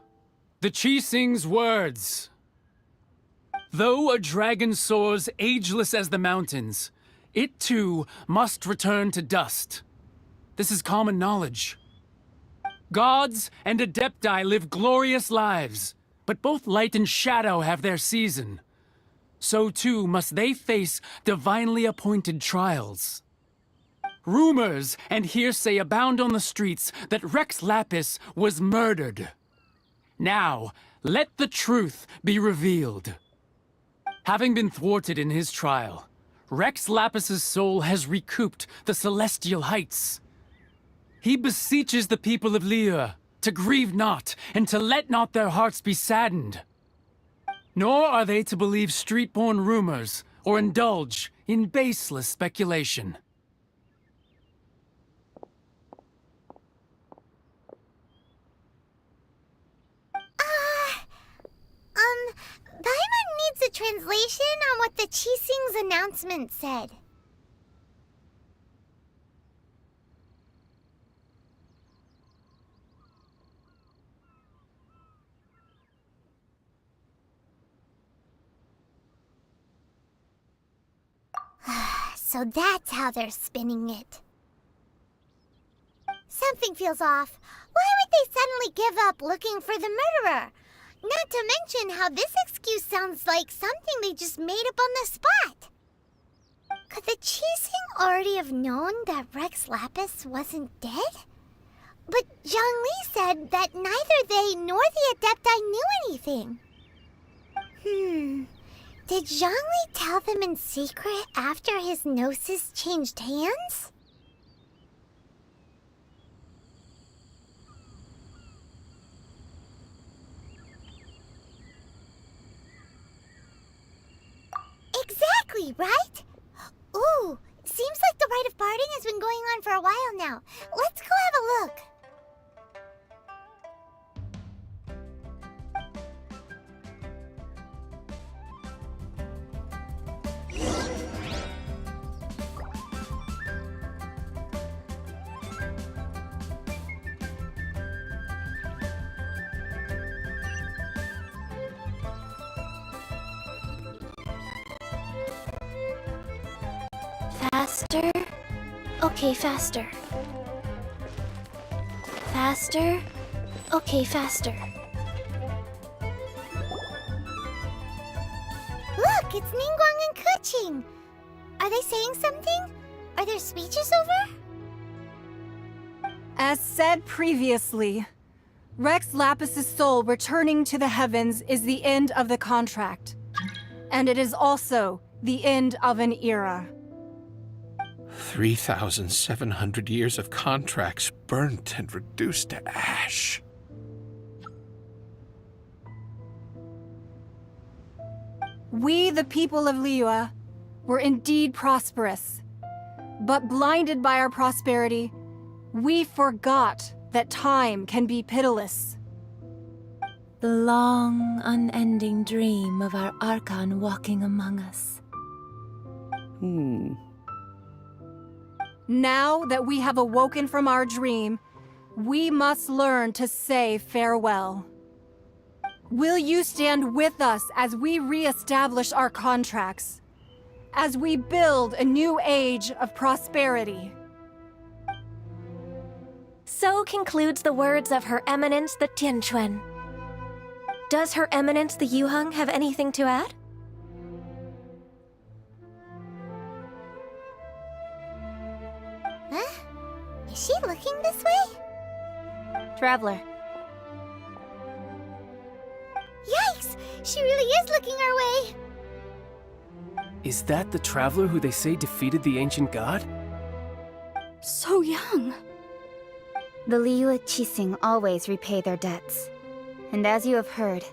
the Qixing's words. Though a dragon soars ageless as the mountains, it too must return to dust. This is common knowledge. Gods and Adepti live glorious lives, but both light and shadow have their season. So too must they face divinely appointed trials. Rumors and hearsay abound on the streets that Rex Lapis was murdered. Now, let the truth be revealed. Having been thwarted in his trial, Rex Lapis's soul has recouped the celestial heights. He beseeches the people of Liyue to grieve not and to let not their hearts be saddened. Nor are they to believe street-born rumors or indulge in baseless speculation. translation on what the Qixing's announcement said. So that's how they're spinning it. Something feels off. Why would they suddenly give up looking for the murderer? Not to mention how this excuse sounds like something they just made up on the spot. Could the Qixing already have known that Rex Lapis wasn't dead? But Zhongli said that neither they nor the Adepti knew anything. Did Zhongli tell them in secret after his gnosis changed hands? Exactly, right? Ooh, seems like the rite of parting has been going on for a while now. Let's go have a look. Faster. Okay, faster. Faster. Okay, faster. Look, it's Ningguang and Keqing. Are they saying something? Are their speeches over? As said previously, Rex Lapis's soul returning to the heavens is the end of the contract. And it is also the end of an era. 3,700 years of contracts burnt and reduced to ash. We, the people of Liyue, were indeed prosperous. But blinded by our prosperity, we forgot that time can be pitiless. The long, unending dream of our Archeon walking among us. Now that we have awoken from our dream, we must learn to say farewell. Will you stand with us as we re-establish our contracts? As we build a new age of prosperity? So concludes the words of Her Eminence the Tianquan. Does Her Eminence the Yuheng have anything to add? Huh? Is she looking this way? Traveler. Yikes! She really is looking our way! Is that the traveler who they say defeated the ancient god? So young. The Liyue Qixing always repay their debts. And as you have heard,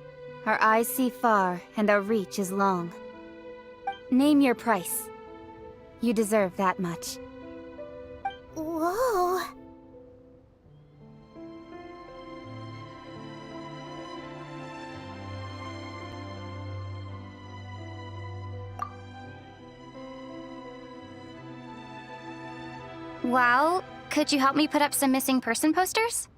our eyes see far and our reach is long. Name your price. You deserve that much. Whoa! Well, could you help me put up some missing person posters?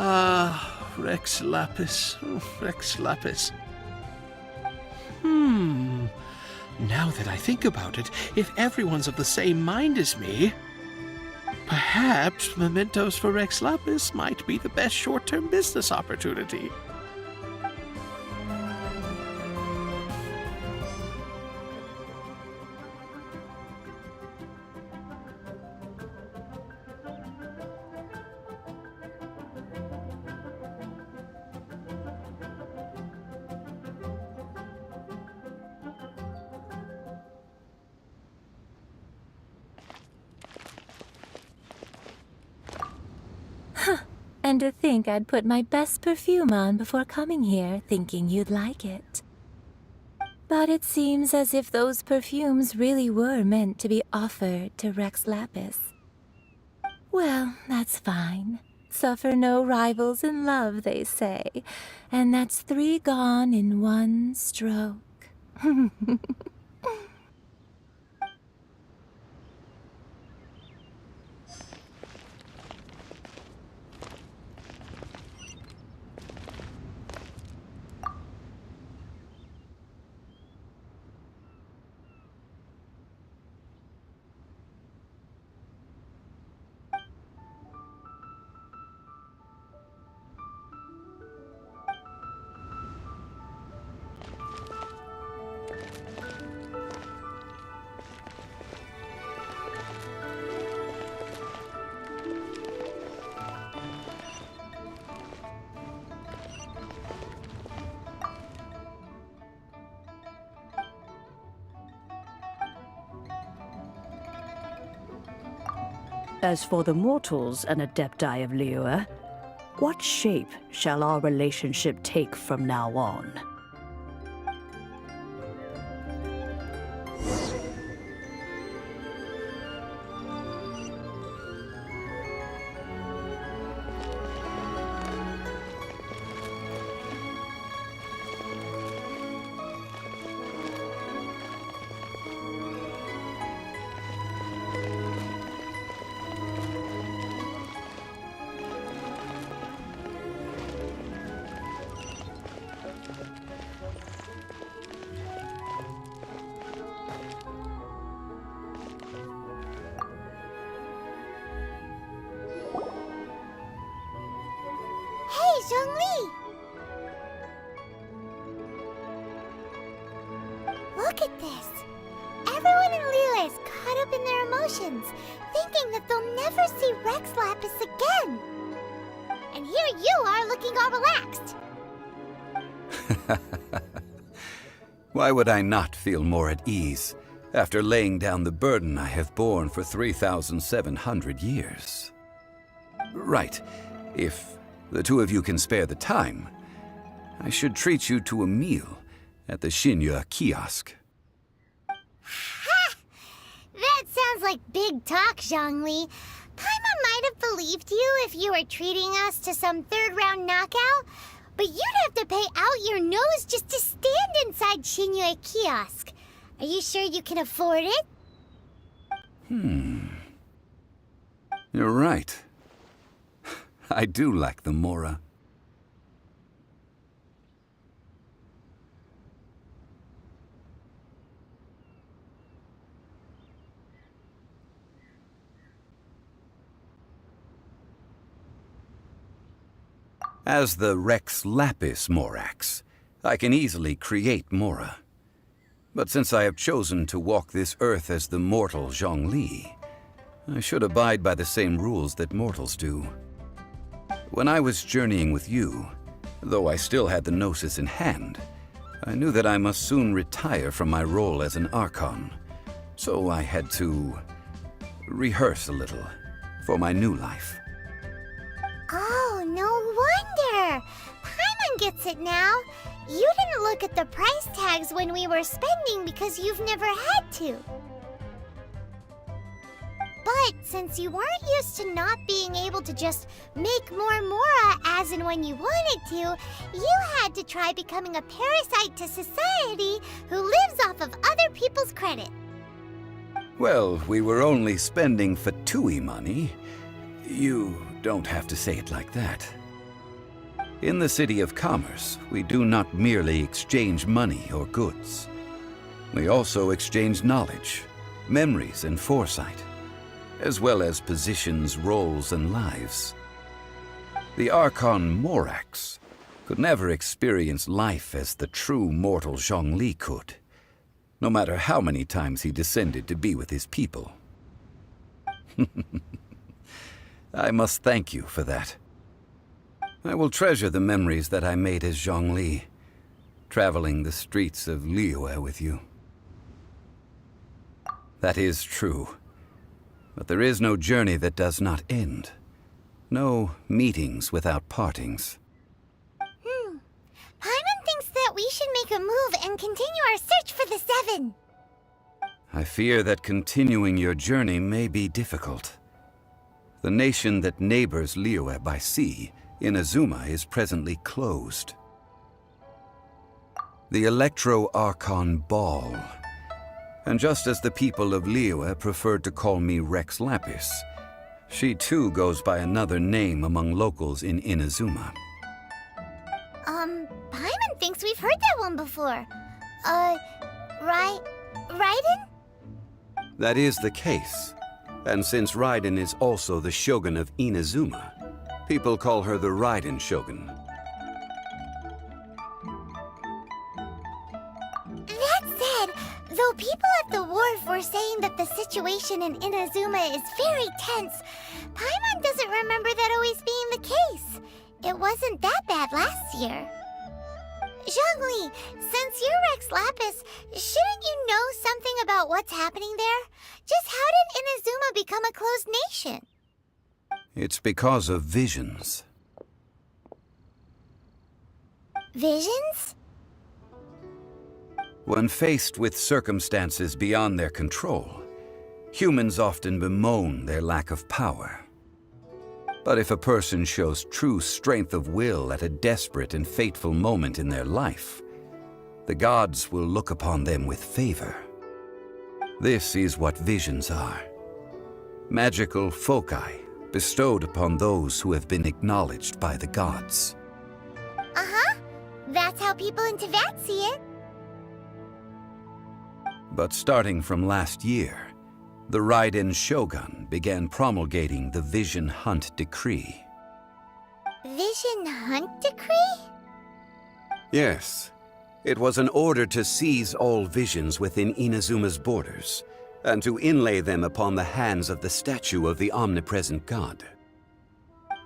Ah, Rex Lapis. Rex Lapis. Now that I think about it, if everyone's of the same mind as me, Perhaps mementos for Rex Lapis might be the best short-term business opportunity. And to think I'd put my best perfume on before coming here, thinking you'd like it. But it seems as if those perfumes really were meant to be offered to Rex Lapis. Well, that's fine. Suffer no rivals in love, they say. And that's 3 gone in 1 stroke. As for the mortals and Adepti of Liyue, what shape shall our relationship take from now on? Hey, Zhongli! Look at this. Everyone in Liyue is caught up in their emotions, thinking that they'll never see Rex Lapis again. And here you are looking all relaxed. Why would I not feel more at ease after laying down the burden I have borne for 3,700 years? Right. If the two of you can spare the time, I should treat you to a meal at the Xinyue kiosk. Ha! That sounds like big talk, Zhongli. Paimon might have believed you if you were treating us to some third-round knockout, but you'd have to pay out your nose just to stand inside Xinyue kiosk. Are you sure you can afford it? You're right. I do like the Mora. As the Rex Lapis Morax, I can easily create Mora. But since I have chosen to walk this earth as the mortal Zhongli, I should abide by the same rules that mortals do. When I was journeying with you, though I still had the Gnosis in hand, I knew that I must soon retire from my role as an Archon, so I had to rehearse a little for my new life. Oh, no wonder! Paimon gets it now. You didn't look at the price tags when we were spending because you've never had to. But since you weren't used to not being able to just make more Mora as and when you wanted to, you had to try becoming a parasite to society who lives off of other people's credit. Well, we were only spending Fatui money. You don't have to say it like that. In the City of Commerce, we do not merely exchange money or goods. We also exchange knowledge, memories, and foresight. as well as positions, roles, and lives. The Archon Morax could never experience life as the true mortal Zhongli could, no matter how many times he descended to be with his people. I must thank you for that. I will treasure the memories that I made as Zhongli, traveling the streets of Liyue with you. That is true. But there is no journey that does not end. No meetings without partings. Paimon thinks that we should make a move and continue our search for the Seven. I fear that continuing your journey may be difficult. The nation that neighbors Liyue by sea, Inazuma, is presently closed. The Electro-Archon Ball. And just as the people of Liyue preferred to call me Rex Lapis, she too goes by another name among locals in Inazuma. Paimon thinks we've heard that one before. Raiden? That is the case. And since Raiden is also the Shogun of Inazuma, people call her the Raiden Shogun. That said, though people at the wharf were saying that the situation in Inazuma is very tense, Paimon doesn't remember that always being the case. It wasn't that bad last year. Zhongli, since you're Rex Lapis, shouldn't you know something about what's happening there? Just how did Inazuma become a closed nation? It's because of visions. Visions? When faced with circumstances beyond their control, humans often bemoan their lack of power. But if a person shows true strength of will at a desperate and fateful moment in their life, the gods will look upon them with favor. This is what visions are. Magical foci bestowed upon those who have been acknowledged by the gods. Uh-huh. That's how people in Teyvat see it. But starting from last year, the Raiden Shogun began promulgating the Vision Hunt Decree. Vision Hunt Decree? Yes. It was an order to seize all visions within Inazuma's borders, and to inlay them upon the hands of the statue of the omnipresent god.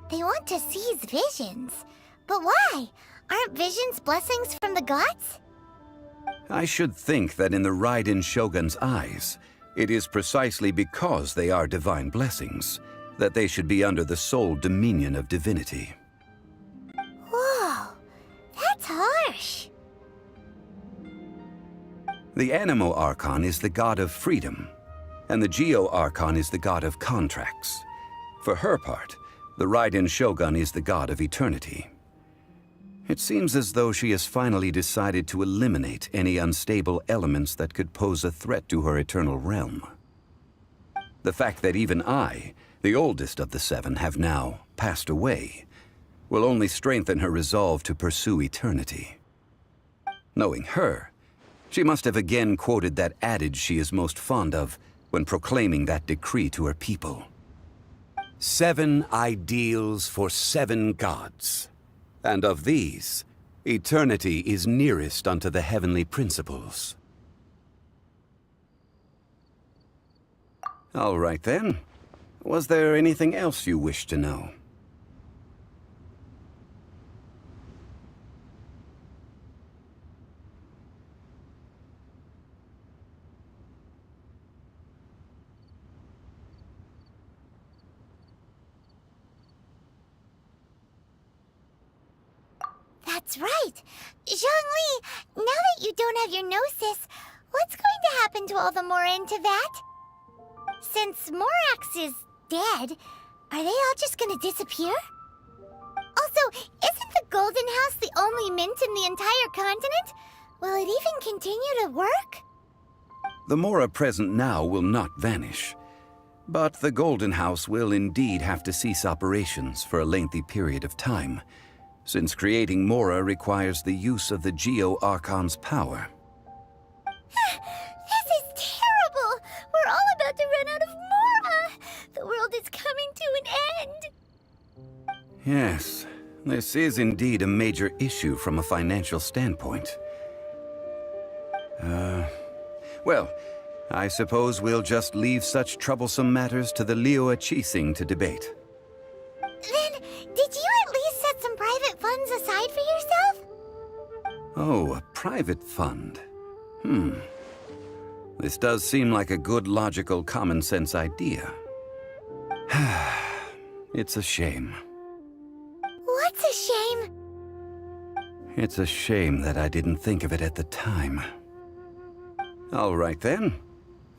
They want to seize visions. But why? Aren't visions blessings from the gods? I should think that in the Raiden Shogun's eyes, it is precisely because they are divine blessings that they should be under the sole dominion of divinity. Whoa, that's harsh. The Anemo Archon is the god of freedom, and the Geo Archon is the god of contracts. For her part, the Raiden Shogun is the god of eternity. It seems as though she has finally decided to eliminate any unstable elements that could pose a threat to her eternal realm. The fact that even I, the oldest of the seven, have now passed away, will only strengthen her resolve to pursue eternity. Knowing her, she must have again quoted that adage she is most fond of when proclaiming that decree to her people. 7 ideals for 7 gods. And of these, eternity is nearest unto the heavenly principles. All right then. Was there anything else you wished to know? That's right. Zhongli, now that you don't have your gnosis, what's going to happen to all the Mora in Teyvat? Since Morax is dead, are they all just gonna disappear? Also, isn't the Golden House the only mint in the entire continent? Will it even continue to work? The Mora present now will not vanish. But the Golden House will indeed have to cease operations for a lengthy period of time, since creating Mora requires the use of the Geo Archon's power. This is terrible! We're all about to run out of Mora! Yes, this is indeed a major issue from a financial standpoint. Well, I suppose we'll just leave such troublesome matters to the Liyue Qixing to debate. Then, did you at least set some private funds aside for yourself? Oh, a private fund. This does seem like a good, logical, common-sense idea. It's a shame. What's a shame? It's a shame that I didn't think of it at the time. All right then.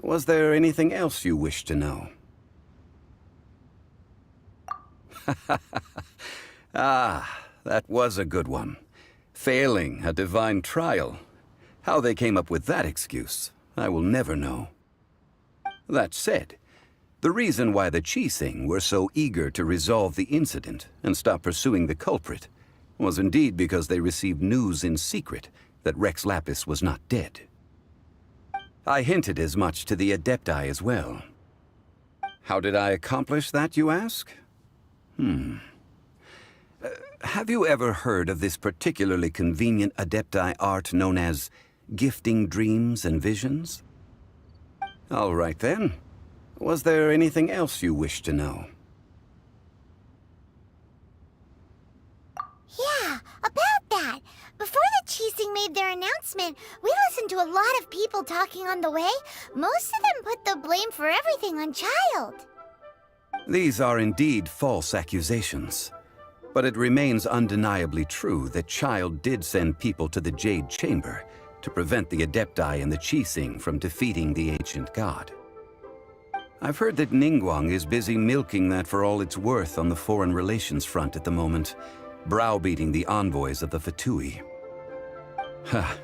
Was there anything else you wish to know? Ah, that was a good one. Failing a divine trial. How they came up with that excuse, I will never know. That said, the reason why the Qixing were so eager to resolve the incident and stop pursuing the culprit was indeed because they received news in secret that Rex Lapis was not dead. I hinted as much to the Adepti as well. How did I accomplish that, you ask? Have you ever heard of this particularly convenient Adepti art known as gifting dreams and visions? All right then. Was there anything else you wish to know? Yeah, about that. Before the Qixing made their announcement, we listened to a lot of people talking on the way. Most of them put the blame for everything on Child. These are indeed false accusations. But it remains undeniably true that Child did send people to the Jade Chamber to prevent the Adepti and the Qixing from defeating the ancient god. I've heard that Ningguang is busy milking that for all it's worth on the foreign relations front at the moment, browbeating the envoys of the Fatui. Ha!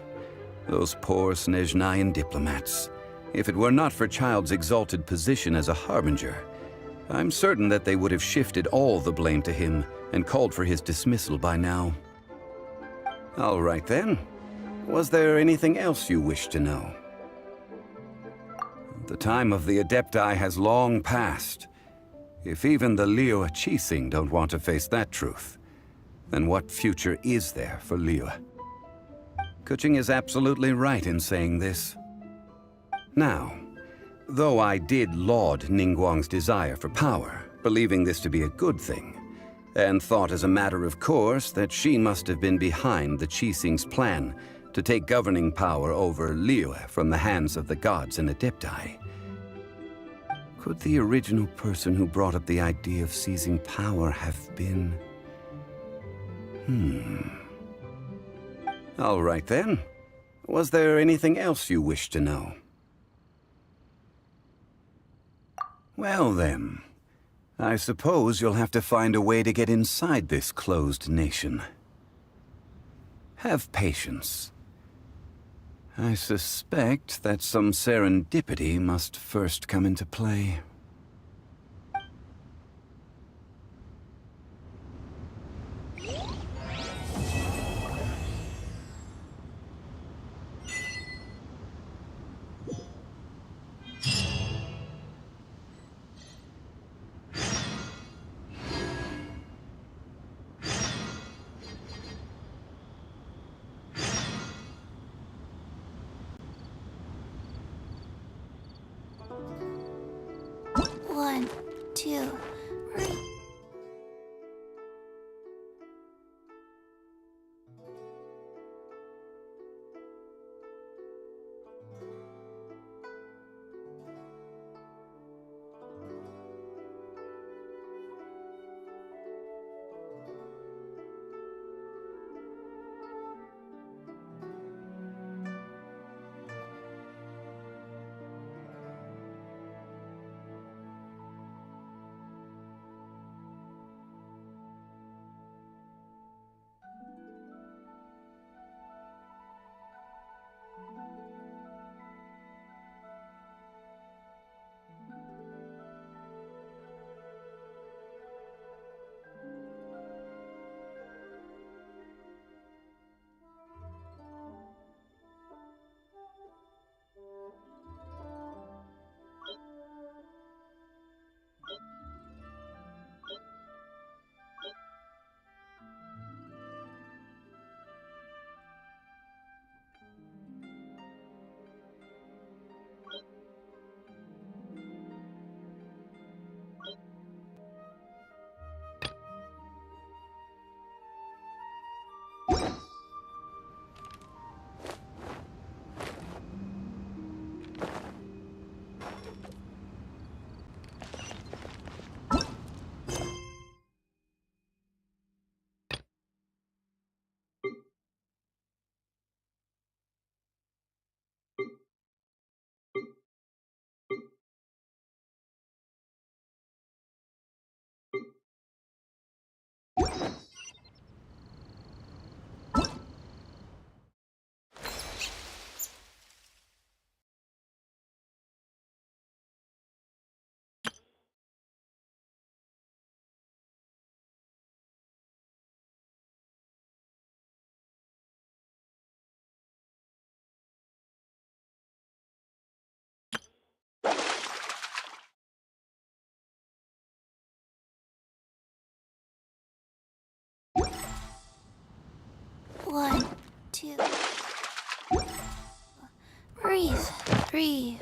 Those poor Snezhnayan diplomats. If it were not for Child's exalted position as a harbinger, I'm certain that they would have shifted all the blame to him and called for his dismissal by now. All right then. Was there anything else you wish to know? The time of the Adepti has long passed. If even the Liyue Qixing don't want to face that truth, then what future is there for Liyue? Kuching is absolutely right in saying this. Now, though I did laud Ningguang's desire for power, believing this to be a good thing, and thought as a matter of course that she must have been behind the Qixing's plan to take governing power over Liyue from the hands of the gods and Adepti. Could the original person who brought up the idea of seizing power have been... All right then. Was there anything else you wish to know? Well then, I suppose you'll have to find a way to get inside this closed nation. Have patience. I suspect that some serendipity must first come into play. One, two, three. 3.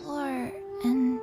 Or and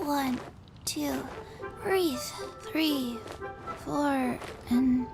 One, two, breathe. 3, 4, and